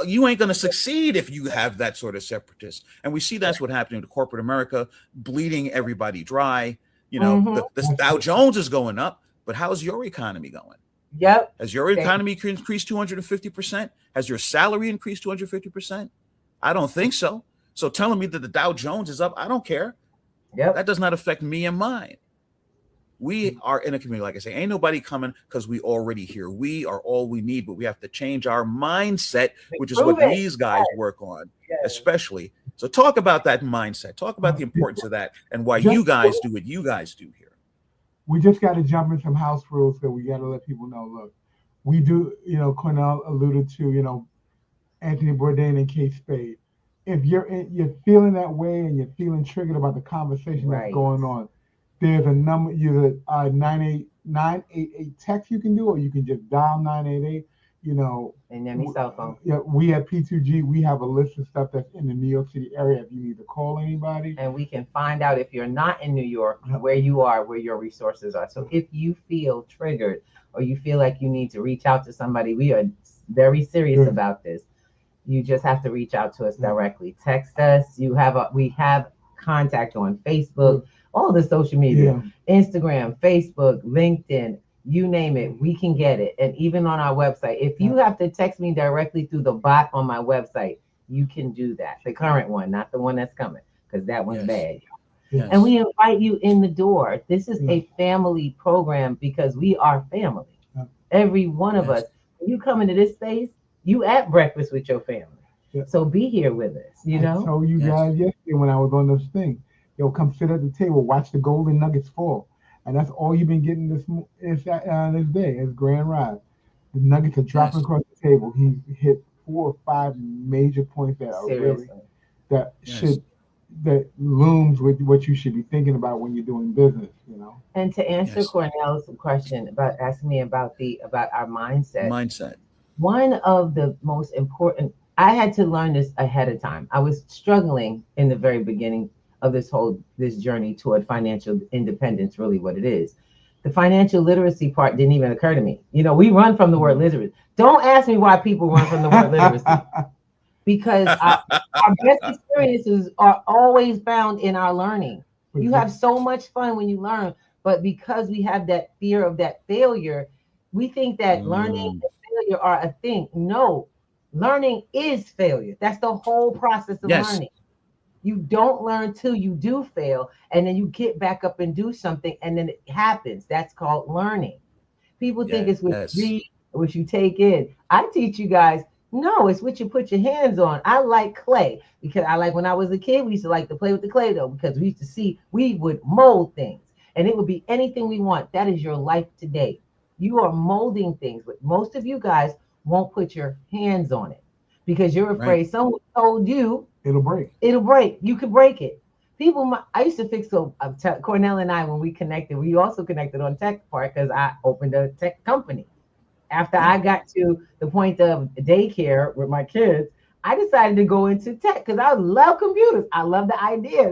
You ain't going to succeed if you have that sort of separatist. And we see that's what happening to corporate America, bleeding everybody dry. You know, the Dow Jones is going up, but how's your economy going? Yep. Has your economy increased 250%? Has your salary increased 250%? I don't think so. So telling me that the Dow Jones is up, I don't care. Yep. That does not affect me and mine. We are in a community, like I say, ain't nobody coming because we already here. We are all we need, but we have to change our mindset, which is what Prove it. these guys work on, Yes. especially. So talk about that mindset. Talk about the importance of that and why you guys do what you guys do here. We just got to jump in some house rules, so we got to let people know, look, we do, Cornell alluded to, Anthony Bourdain and Kate Spade. If you're feeling that way and you're feeling triggered about the conversation that's going on, there's a number, either 988 text you can do, or you can just dial 988. And then your cell phone. Yeah, we at P2G, we have a list of stuff that's in the New York City area. If you need to call anybody, and we can find out if you're not in New York, where you are, where your resources are. So if you feel triggered or you feel like you need to reach out to somebody, we are very serious about this. You just have to reach out to us directly. Text us. We have contact on Facebook, all the social media, Instagram, Facebook, LinkedIn, you name it, we can get it. And even on our website, if you have to text me directly through the bot on my website, you can do that. The current one, not the one that's coming, because that one's bad. Yes. And we invite you in the door. This is a family program because we are family. Every one of us. When you come into this space, you at breakfast with your family. So be here with us, I told you guys yesterday when I was on this thing, come sit at the table, watch the golden nuggets fall. And that's all you've been getting this day, is Grand Rise. The nuggets are dropping across the table. He hit 4 or 5 major points that are that looms with what you should be thinking about when you're doing business, And to answer Cornell's question about asking me about our mindset. One of the most important, I had to learn this ahead of time. I was struggling in the very beginning of this journey toward financial independence, really what it is. The financial literacy part didn't even occur to me. We run from the word literacy. Don't ask me why people run from the word literacy. Because our best experiences are always found in our learning. You have so much fun when you learn, but because we have that fear of that failure, we think that learning and failure are a thing. No, learning is failure. That's the whole process of learning. You don't learn till you do fail, and then you get back up and do something, and then it happens. That's called learning. People think it's what you read, what you take in. I teach you guys, no, it's what you put your hands on. I like clay because when I was a kid, we used to like to play with the clay though, because we would mold things, and it would be anything we want. That is your life today. You are molding things, but most of you guys won't put your hands on it because you're afraid someone told you it'll break. You could break it. I used to fix Cornell and I, when we connected, we also connected on tech part because I opened a tech company. After I got to the point of daycare with my kids, I decided to go into tech because I love computers. I love the idea,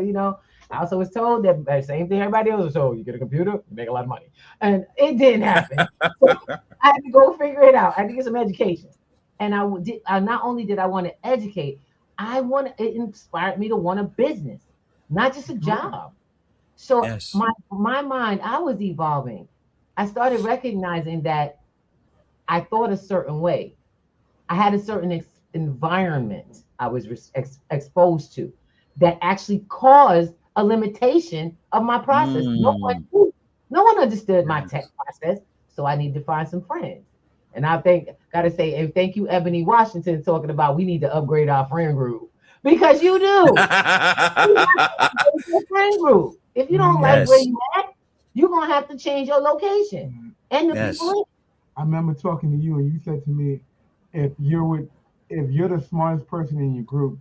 I also was told that same thing everybody else was told. You get a computer, you make a lot of money. And it didn't happen. So I had to go figure it out. I had to get some education. And I not only did I want to educate, it inspired me to want a business, not just a job. So my mind, I was evolving. I started recognizing that I thought a certain way. I had a certain environment I was exposed to that actually caused a limitation of my process. No one understood my tech process, so I need to find some friends. And gotta say, and thank you, Ebony Washington, talking about we need to upgrade our friend group, because you do. You have to your friend group. If you don't like where you at, you're gonna have to change your location and the people in. I remember talking to you, and you said to me, if you're the smartest person in your group,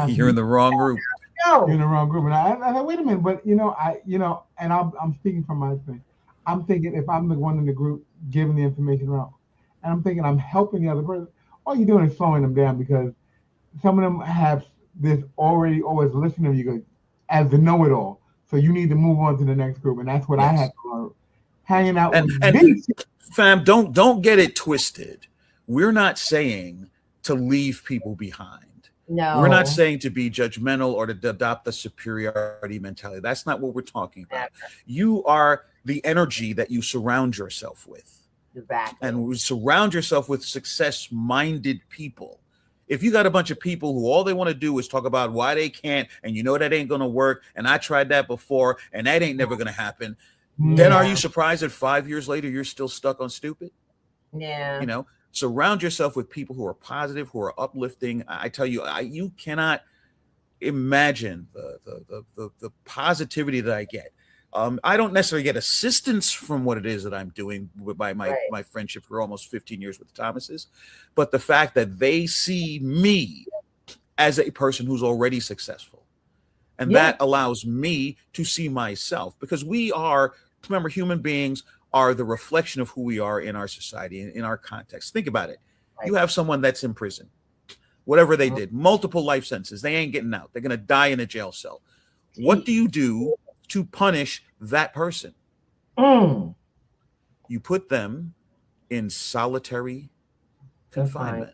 you're in the wrong group. You're in the wrong group. And I said, wait a minute, but and I'm speaking from my thing. I'm thinking if I'm the one in the group giving the information around, and I'm thinking I'm helping the other person, all you're doing is slowing them down, because some of them have this already always listening to you as the know-it-all. So you need to move on to the next group, and that's what I had to learn. Hanging out with these. Fam, don't get it twisted. We're not saying to leave people behind. No, we're not saying to be judgmental or to adopt the superiority mentality. That's not what we're talking about. You are the energy that you surround yourself with. Exactly. And surround yourself with success-minded people. If you got a bunch of people who all they want to do is talk about why they can't, and that ain't going to work, and I tried that before, and that ain't never going to happen, Then are Yeah. you surprised that 5 years later you're still stuck on stupid? Yeah. You know, surround yourself with people who are positive, who are uplifting. I tell you, you cannot imagine the positivity that I get. I don't necessarily get assistance from what it is that I'm doing by Right. my friendship for almost 15 years with the Thomases, but the fact that they see me as a person who's already successful. And Yeah. that allows me to see myself, because we are, remember, human beings are the reflection of who we are in our society, in our context. Think about it. Right. You have someone that's in prison, whatever they did, multiple life sentences. They ain't getting out. They're going to die in a jail cell. What do you do to punish that person? Mm. You put them in solitary confinement.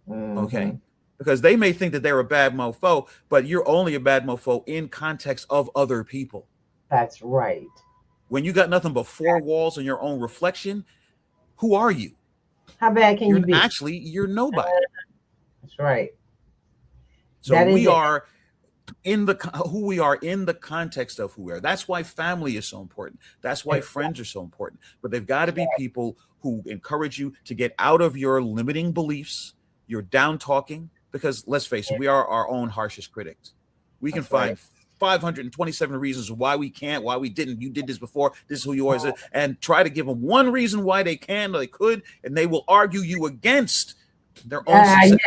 Mhm. Okay? Because they may think that they're a bad mofo, but you're only a bad mofo in context of other people. That's right. When you got nothing but four walls and your own reflection, who are you? How bad can you be? Actually, you're nobody. That's right. So That is we it. are who we are in the context of who we are. That's why family is so important. That's why friends are so important. But they've got to be people who encourage you to get out of your limiting beliefs, your down talking, because let's face it, we are our own harshest critics. We can find 527 reasons why we can't, why we didn't. You did this before. This is who you are, and try to give them one reason why they can or they could, and they will argue you against their own success. Yeah.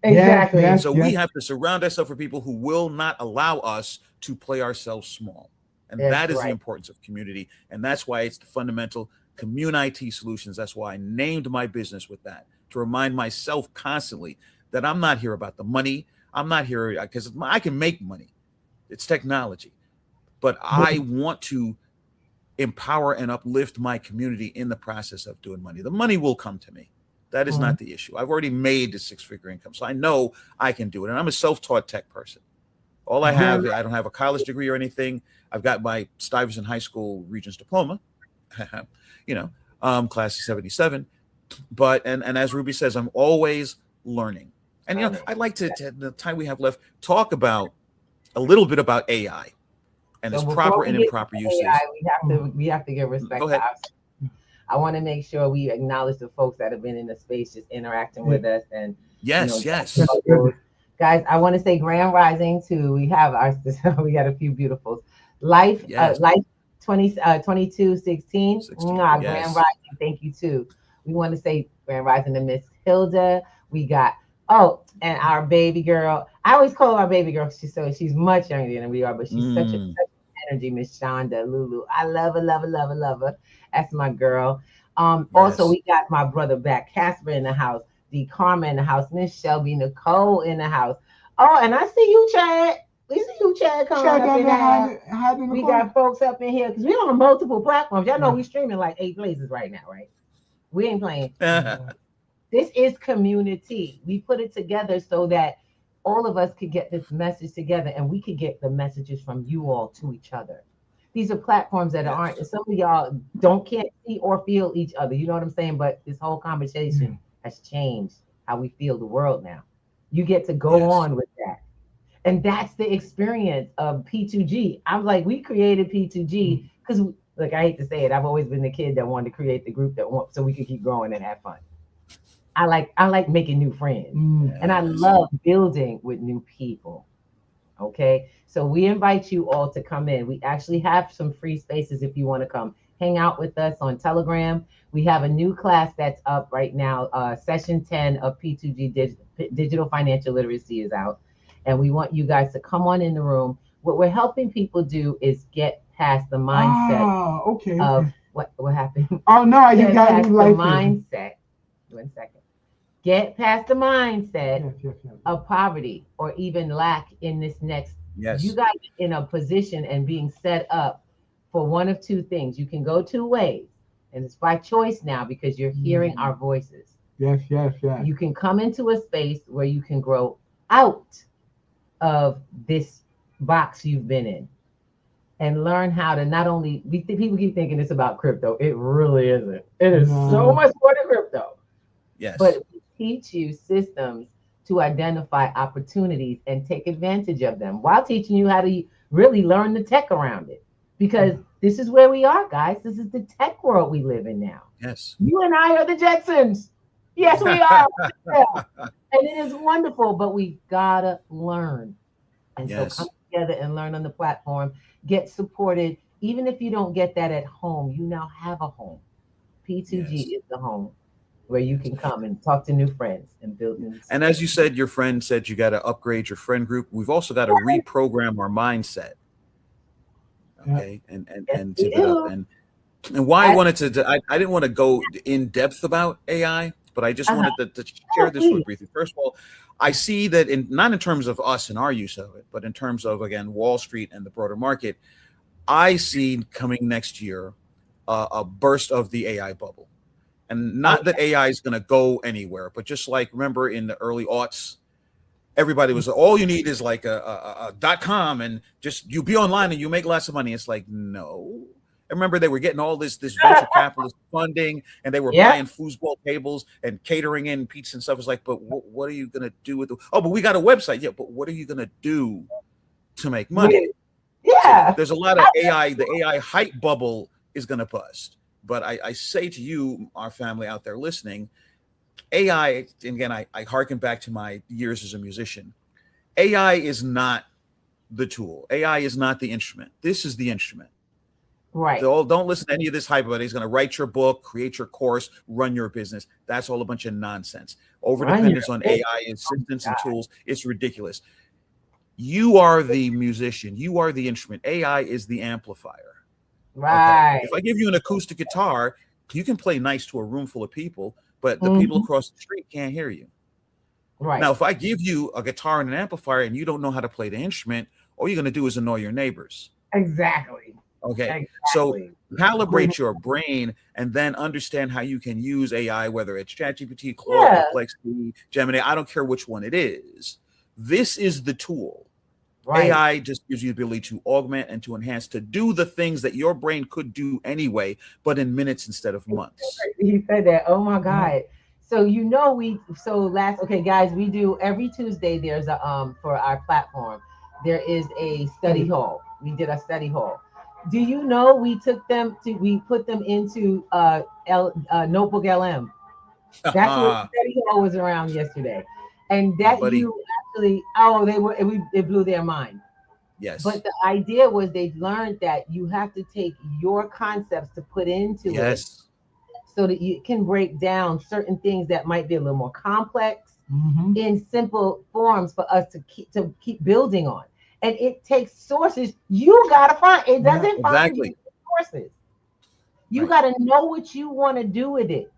Exactly. Yes, So we have to surround ourselves with people who will not allow us to play ourselves small. And that is the importance of community. And that's why it's the fundamental Community Solutions. That's why I named my business with that, to remind myself constantly that I'm not here about the money. I'm not here because I can make money. It's technology. But I want to empower and uplift my community in the process of doing money. The money will come to me. That is not the issue. I've already made the six-figure income, so I know I can do it. And I'm a self-taught tech person. All I have, I don't have a college degree or anything. I've got my Stuyvesant High School Regents diploma, class of 77. But, and as Ruby says, I'm always learning. And, I'd like to, the time we have left, talk about a little bit about AI and its proper and improper uses. We have to give respect Go to ahead. us. I want to make sure we acknowledge the folks that have been in the space just interacting with us. And yes. Guys, I want to say Grand Rising too. We have we got a few beautifuls. Life 2216. Grand Rising, thank you too. We want to say Grand Rising to Miss Hilda. We got and our baby girl. I always call her our baby girl. She's much younger than we are, but she's such energy, Miss Shonda Lulu. I love her. That's my girl. Also, we got my brother back, Casper in the house, the Karma in the house, Miss Shelby Nicole in the house. Oh, and I see you, Chad. We see you, Chad, coming up in the house. We got folks up in here because we're on multiple platforms. Y'all know we streaming like 8 places right now, right? We ain't playing. This is community. We put it together so that all of us could get this message together and we could get the messages from you all to each other. These are platforms that aren't, some of y'all can't see or feel each other. You know what I'm saying? But this whole conversation has changed how we feel the world now. You get to go on with that. And that's the experience of P2G. I'm like, we created P2G because, I hate to say it, I've always been the kid that wanted to create the group so we could keep growing and have fun. I like making new friends, and I love building with new people. Okay, so we invite you all to come in. We actually have some free spaces if you want to come hang out with us on Telegram. We have a new class that's up right now. Session 10 of P2G Digital Financial Literacy is out, and we want you guys to come on in the room. What we're helping people do is get past the mindset of what happened. Oh no, you got me the mindset. 1 second. Get past the mindset of poverty or even lack in this next. You guys are in a position and being set up for one of two things. You can go two ways, and it's by choice now because you're hearing our voices. Yes. You can come into a space where you can grow out of this box you've been in and learn how to not only, people keep thinking it's about crypto. It really isn't. It is so much more than crypto. Yes. But teach you systems to identify opportunities and take advantage of them while teaching you how to really learn the tech around it. Because This is where we are, guys. This is the tech world we live in now. Yes. You and I are the Jetsons. Yes, we are. Yeah. And it is wonderful, but we gotta learn. And Yes. so come together and learn on the platform. Get supported. Even if you don't get that at home, you now have a home. P2G Yes. is the home where you can come and talk to new friends and build new. And as you said, your friend said you got to upgrade your friend group. We've also got to reprogram our mindset. Okay. And Yes, tip we it up. do. And why I wanted to, I didn't want to go in depth about AI, but I just wanted to share this with briefly. First of all, I see that not in terms of us and our use of it, but in terms of, again, Wall Street and the broader market, I see coming next year a burst of the AI bubble. And not that AI is going to go anywhere, but just like, remember in the early aughts, everybody was, all you need is like a .com and just you be online and you make lots of money. It's like, no. I remember they were getting all this venture capitalist funding, and they were buying foosball tables and catering in pizza and stuff. It's like, but what are you going to do with it? Oh, but we got a website. Yeah, but what are you going to do to make money? Yeah. So there's a lot of AI. The AI hype bubble is going to bust. But I say to you, our family out there listening, AI, and again, I hearken back to my years as a musician. AI is not the tool. AI is not the instrument. This is the instrument. Right. Don't listen to any of this hype about it. He's going to write your book, create your course, run your business. That's all a bunch of nonsense. Overdependence on AI assistants and tools. It's ridiculous. You are the musician. You are the instrument. AI is the amplifier. Right. Okay? If I give you an acoustic guitar, you can play nice to a room full of people, but the people across the street can't hear you. Right. Now, if I give you a guitar and an amplifier and you don't know how to play the instrument, all you're going to do is annoy your neighbors. Exactly. Okay. So calibrate your brain and then understand how you can use AI, whether it's ChatGPT, Claude, Perplexity, Gemini. I don't care which one it is. This is the tool. Right. AI just gives you the ability to augment and to enhance, to do the things that your brain could do anyway, but in minutes instead of months. He said that. Oh my God. So okay, guys, we do every Tuesday. There's a for our platform, there is a study hall. We did a study hall. Do you know we put them into Notebook LM? That's what study hall was around yesterday, and that you actually it blew their mind. Yes. But the idea was they learned that you have to take your concepts to put into it, so that you can break down certain things that might be a little more complex in simple forms for us to keep building on. And it takes sources. You gotta find. It doesn't find you sources. You gotta know what you want to do with it,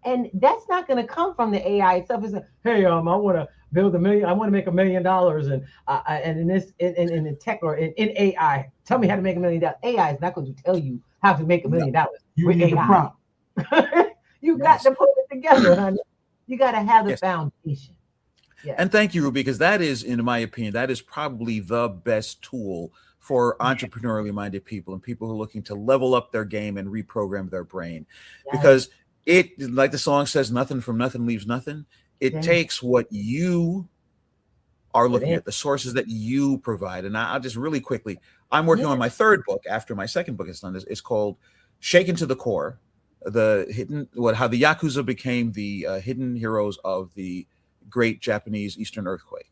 and that's not gonna come from the AI itself. It's like, hey, I want to build $1 million. I want to make $1 million, and in the tech or in AI, tell me how to make $1 million. AI is not going to tell you how to make $1 million. You need AI. The prompt. You got to put it together, honey. You got to have the foundation. Yes. And thank you, Ruby, because that is, in my opinion, that is probably the best tool for entrepreneurially minded people and people who are looking to level up their game and reprogram their brain. Because it, like the song says, nothing from nothing leaves nothing. It takes what you are looking at, the sources that you provide. And I'll just really quickly, I'm working on my third book after my second book is done. It's called Shaken to the Core, how the Yakuza became the hidden heroes of the great Japanese Eastern earthquake.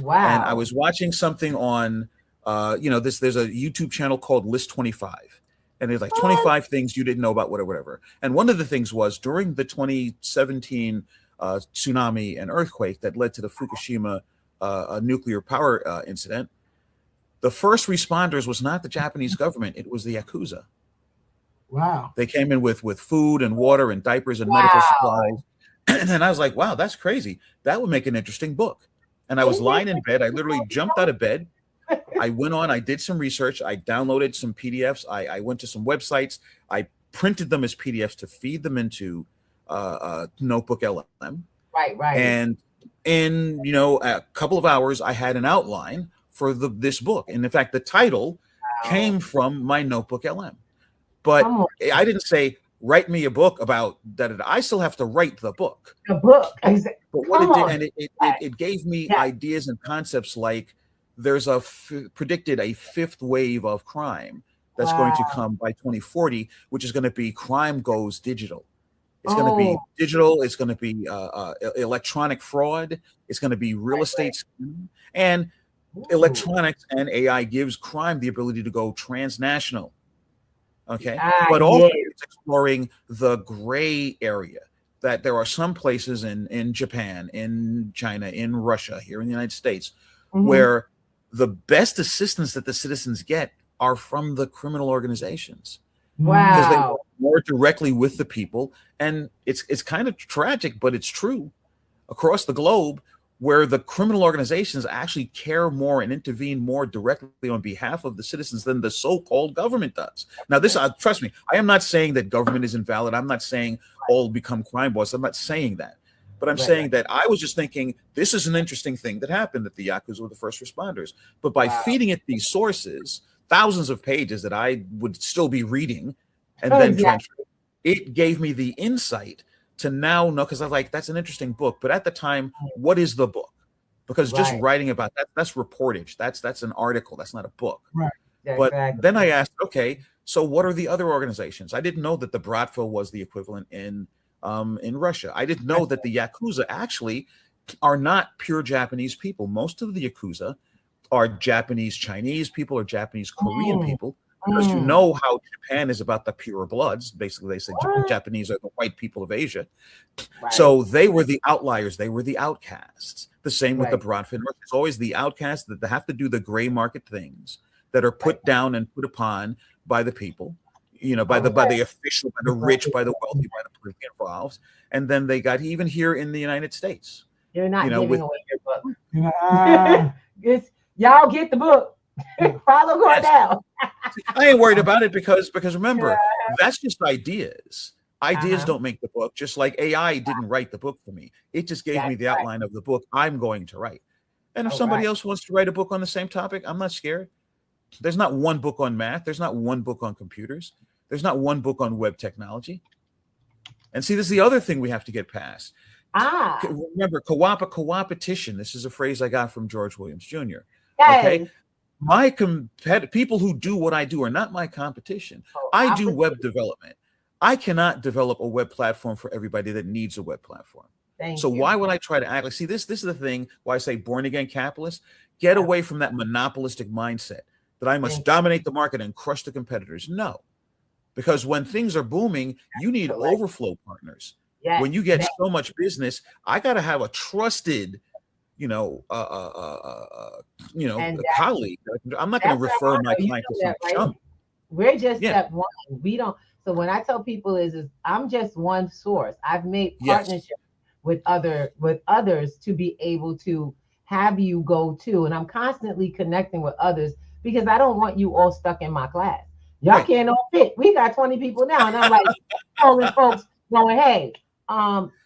Wow. And I was watching something on, there's a YouTube channel called List 25. And there's like 25 things you didn't know about, whatever. And one of the things was during the 2017 tsunami and earthquake that led to the Fukushima nuclear power incident, the first responders was not the Japanese government. It was the Yakuza. Wow. They came in with food and water and diapers and medical supplies. And I was like, wow, that's crazy. That would make an interesting book. And I was lying in bed. I literally jumped out of bed. I went on, I did some research. I downloaded some PDFs. I went to some websites. I printed them as PDFs to feed them into Notebook LM. Right. And in, a couple of hours, I had an outline for this book. And in fact, the title came from my Notebook LM. But I didn't say, write me a book about that. I still have to write the book. The book. But what it did, and it gave me ideas and concepts like there's predicted a fifth wave of crime that's going to come by 2040, which is going to be crime goes digital. It's going to be digital. It's going to be electronic fraud. It's going to be real estate scheme. And electronics and AI gives crime the ability to go transnational. Okay. But also it's exploring the gray area, that there are some places in Japan, in China, in Russia, here in the United States, where the best assistance that the citizens get are from the criminal organizations. Wow. Because they work more directly with the people. And it's kind of tragic, but it's true across the globe, where the criminal organizations actually care more and intervene more directly on behalf of the citizens than the so-called government does. Now, this, trust me, I am not saying that government is invalid. I'm not saying all become crime bosses. I'm not saying that. But I'm saying that I was just thinking, this is an interesting thing that happened, that the Yakuza were the first responders. But by feeding it these sources, thousands of pages that I would still be reading, and then it gave me the insight to now know, because I was like, that's an interesting book. But at the time, what is the book? Because just writing about that, that's reportage. That's an article. That's not a book. Right. But then I asked, okay, so what are the other organizations? I didn't know that the Bratva was the equivalent in Russia. I didn't know that the Yakuza actually are not pure Japanese people. Most of the Yakuza are Japanese Chinese people or Japanese Korean people. Because you know how Japan is about the pure bloods. Basically, they say Japanese are the white people of Asia. So they were the outliers. They were the outcasts. The same with the Bratva. It's always the outcasts that they have to do the gray market things that are put down and put upon by the people, you know, by the official, by the rich, by the wealthy, by the politically involved. And then they got even here in the United States. You're not giving away your book. Y'all get the book. Follow Cornell. I ain't worried about it because remember, that's just ideas. Ideas don't make the book, just like AI didn't write the book for me. It just gave me the outline of the book I'm going to write. And if somebody else wants to write a book on the same topic, I'm not scared. There's not one book on math. There's not one book on computers. There's not one book on web technology. And see, this is the other thing we have to get past. Remember, coopetition. This is a phrase I got from George Williams Jr. Okay. My people who do what I do are not my competition. I do web development. I cannot develop a web platform for everybody that needs a web platform. So why would I try to act like, see, this is the thing why I say born again capitalist, get away from that monopolistic mindset that I must dominate the market and crush the competitors. No, because when things are booming, you need overflow partners. When you get so much business, I got to have a trusted colleague. I'm not going to refer my client to some chump. We're just step one. We don't. So when I tell people is I'm just one source. I've made partnerships with others to be able to have you go to, and I'm constantly connecting with others because I don't want you all stuck in my class. Y'all can't all fit. We got 20 people now, and I'm like calling folks going, hey,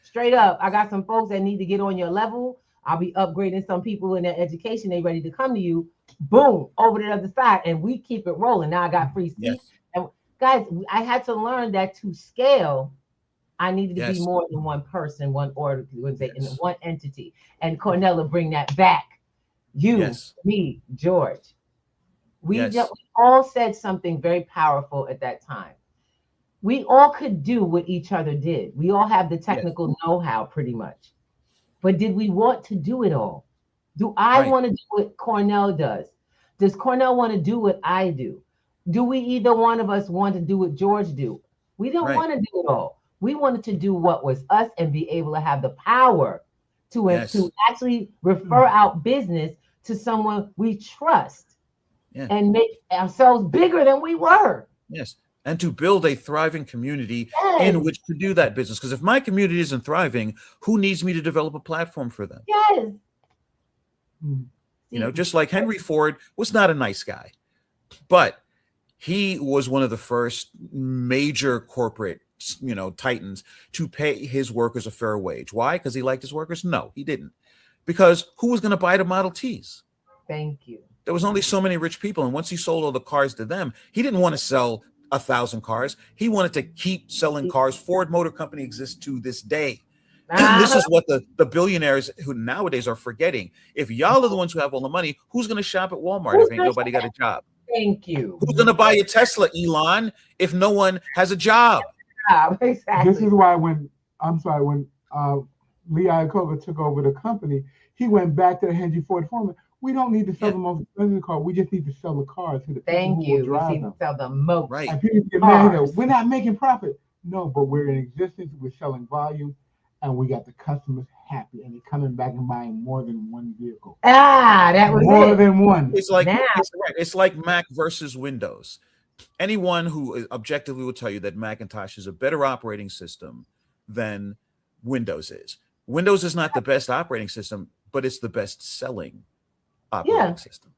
straight up, I got some folks that need to get on your level. I'll be upgrading some people in their education. They ready to come to you. Boom, over to the other side. And we keep it rolling. Now I got free seats. And guys, I had to learn that to scale, I needed to be more than one person, one organization, one entity. And Cornell will bring that back. You, me, George. We all said something very powerful at that time. We all could do what each other did. We all have the technical know-how pretty much. But did we want to do it all? Do I want to do what Cornell does? Does Cornell want to do what I do? Do we either one of us want to do what George do? We didn't want to do it all. We wanted to do what was us and be able to have the power to actually refer out business to someone we trust and make ourselves bigger than we were. Yes. And to build a thriving community in which to do that business. Because if my community isn't thriving, who needs me to develop a platform for them? Yes. You know, just like Henry Ford was not a nice guy, but he was one of the first major corporate, titans to pay his workers a fair wage. Why? Because he liked his workers? No, he didn't. Because who was going to buy the Model Ts? Thank you. There was only so many rich people. And once he sold all the cars to them, he didn't want to sell 1,000 cars. He wanted to keep selling cars. Ford Motor Company exists to this day. This is what the billionaires who nowadays are forgetting. If y'all are the ones who have all the money, who's going to shop at Walmart if ain't nobody got a job? Thank you. Who's going to buy a Tesla, Elon, if no one has a job? Exactly. This is why when Lee Iacocca took over the company, he went back to the Henry Ford formula. We don't need to sell the most expensive car. We just need to sell the cars to the people Thank who will you. We drive need them. to sell the most. Right. And people get mad. Cars. We're not making profit. No, but we're in existence. We're selling volume, and we got the customers happy, and they're coming back and buying more than one vehicle. That was More it. than one. It's like Now- it's like Mac versus Windows. Anyone who objectively will tell you that Macintosh is a better operating system than Windows is. Windows is not the best operating system, but it's the best selling operating system.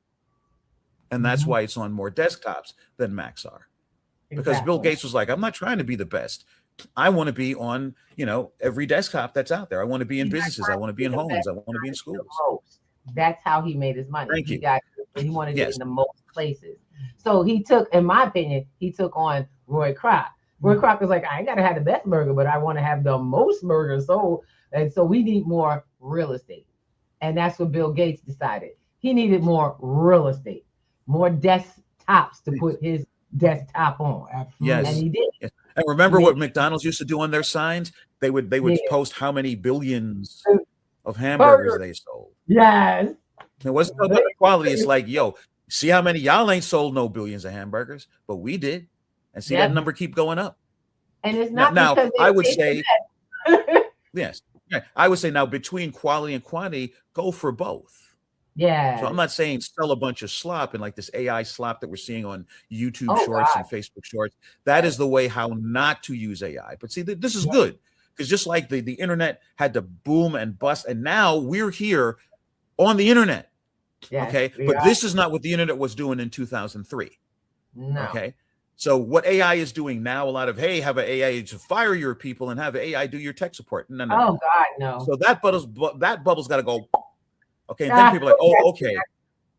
And that's why it's on more desktops than Macs are. Because Bill Gates was like, I'm not trying to be the best. I want to be on, every desktop that's out there. I want to be in businesses. I want to be in homes. I want to be in schools. That's how he made his money. Thank you. He wanted it in the most places. So he took, in my opinion, on Roy Kroc. Roy Kroc was like, I ain't got to have the best burger, but I want to have the most burgers sold. And so we need more real estate. And that's what Bill Gates decided. He needed more real estate, more desktops to put his desktop on. Absolutely. Yes. And he did. Yes. And remember what McDonald's used to do on their signs? They would post how many billions of hamburgers they sold. Yes. It wasn't about the quality. It's like, yo, see how many y'all ain't sold no billions of hamburgers, but we did. And see that number keep going up. And it's not now because I would say yes. Yeah, I would say now between quality and quantity, go for both. Yeah. So I'm not saying sell a bunch of slop and like this AI slop that we're seeing on YouTube Shorts and Facebook Shorts. That is the way how not to use AI. But see, this is good because just like the internet had to boom and bust, and now we're here on the internet. Yes, okay, but this is not what the internet was doing in 2003. No. Okay. So what AI is doing now, a lot of, hey, have an AI to fire your people and have AI do your tech support. No. God, no. So that bubble's got to go. Okay. And then people are like,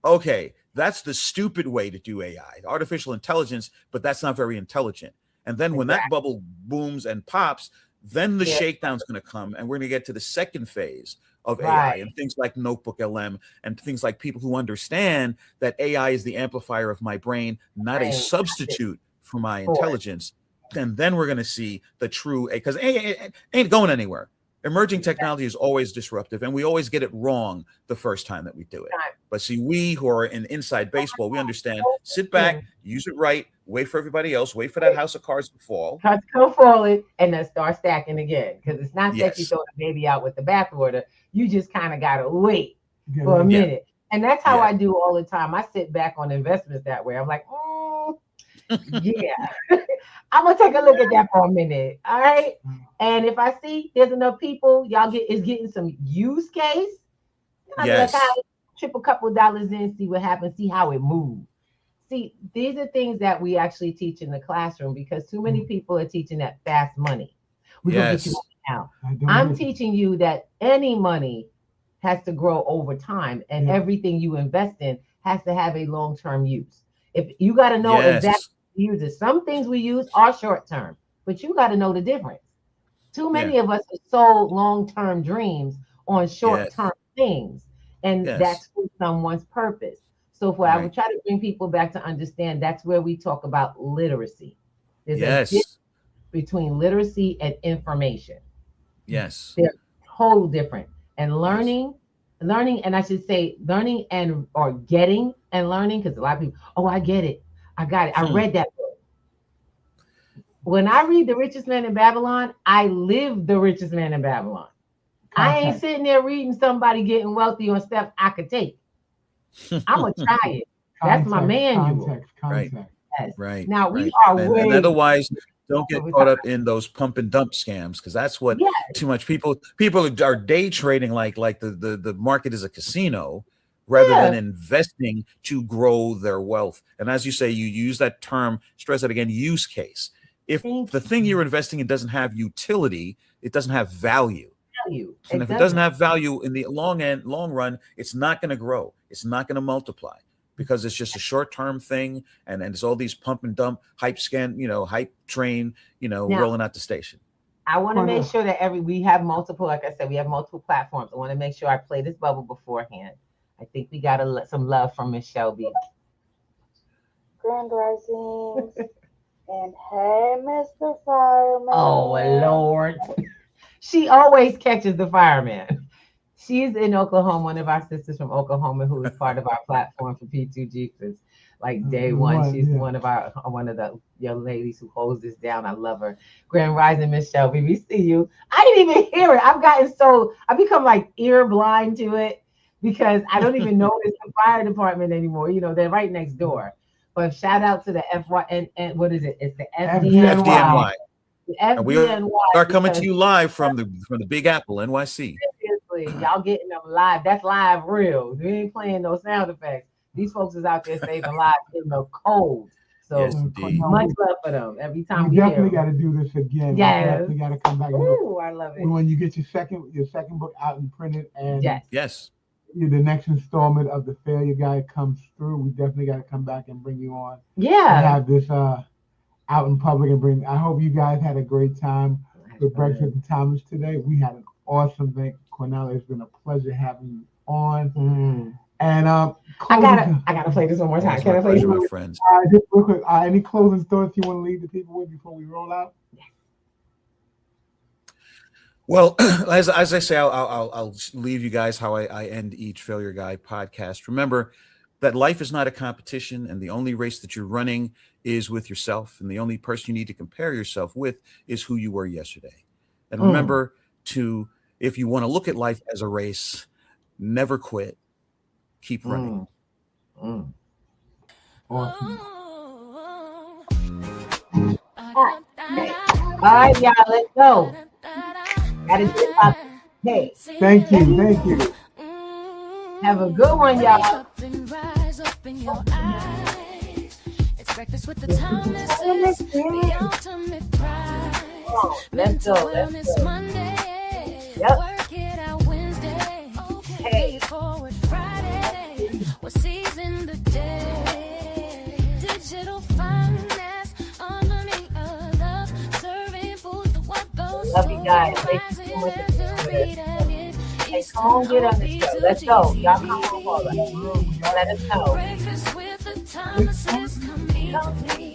okay. That's the stupid way to do AI, artificial intelligence, but that's not very intelligent. And then when that bubble booms and pops, then the shakedown's going to come, and we're going to get to the second phase of AI and things like Notebook LM and things like people who understand that AI is the amplifier of my brain, not a substitute for my intelligence. And then we're going to see the true, because AI ain't going anywhere. Emerging technology is always disruptive, and we always get it wrong the first time that we do it. But see, we who are in inside baseball, we understand, sit back, use it right, wait for everybody else, wait for that house of cards to fall. Cards come forward and then start stacking again. Because it's not that you throw the baby out with the bathwater. You just kind of got to wait for a minute. And that's how I do all the time. I sit back on investments that way. I'm like, I'm gonna take a look at that for a minute. All right. And if I see there's enough people, y'all getting some use case, I'll be like, trip a couple of dollars in, see what happens, see how it moves. See, these are things that we actually teach in the classroom because too many people are teaching that fast money. We're gonna get you now. I'm teaching you that any money has to grow over time, and everything you invest in has to have a long-term use. If you got to know exactly uses. Some things we use are short term, but you got to know the difference. Too many of us are sold long-term dreams on short-term things, and that's for someone's purpose. So I would try to bring people back to understand that's where we talk about literacy. There's a difference between literacy and information. Yes. They're totally different. And learning, and I should say learning or getting and learning, because a lot of people, I get it. I got it. I read that book. When I read The Richest Man in Babylon, I live The Richest Man in Babylon. I ain't sitting there reading somebody getting wealthy on steps I could take. I'm going to try it. That's my manual. Right. Now we are and otherwise, don't get caught up in those pump and dump scams, because that's what too much people are day trading like the market is a casino rather than investing to grow their wealth. And as you say, you use that term, stress that again, use case. If the thing you're investing in doesn't have utility, it doesn't have value. And if it doesn't have value in the long run, it's not going to grow. It's not going to multiply, because it's just a short-term thing. And it's all these pump and dump hype train, rolling out the station. I want to make sure that we have multiple, like I said, we have multiple platforms. I want to make sure I play this bubble beforehand. I think we got some love from Miss Shelby. Grand Risings. And hey, Mr. Fireman. Oh, Lord. She always catches the fireman. She's in Oklahoma, one of our sisters from Oklahoma who is part of our platform for P2G since like day one. She's one of the young ladies who holds this down. I love her. Grand Rising, Miss Shelby. We see you. I didn't even hear it. I've become like ear blind to it because I don't even notice the fire department anymore. You know, they're right next door. But shout out to the FY and what is it? It's the FDNY. The FDNY. We are coming to you live from the Big Apple, NYC. Seriously, y'all getting them live. That's live real. We ain't playing no sound effects. These folks is out there saving lives in the cold. So Yes, indeed. much love for them. Every time we definitely got to do this again. Yes. We definitely got to come back. Ooh, I love it. When you get your second book out and printed, and yes, the next installment of the Failure Guide comes through, we definitely got to come back and bring you on. Yeah. And have this out in public and bring. I hope you guys had a great time with Breakfast with Thomas today. We had an awesome thing. Cornelia, it's been a pleasure having you on. And I gotta play this one more time. Can I play this one, my friends? Just real quick, any closing thoughts you want to leave the people with before we roll out? Well, as I say, I'll leave you guys how I end each Failure Guide podcast. Remember that life is not a competition, and the only race that you're running is with yourself, and the only person you need to compare yourself with is who you were yesterday. And remember if you want to look at life as a race, never quit. Keep running. Awesome. All right, y'all, let's go. Gotta get up. Hey, thank you. Have a good one, y'all. It's breakfast with the Thomases, the ultimate prize. Mental wellness Monday. Work it out Wednesday. Pay it forward Friday. We're seizing the day. Digital finance, honoring a love, serving food for what goes. Love you guys. Thank you so much for doing it. Hey, come on, get on the show. Let's go. Y'all come on for us. Let us know. Breakfast with the Thomases, come meet me.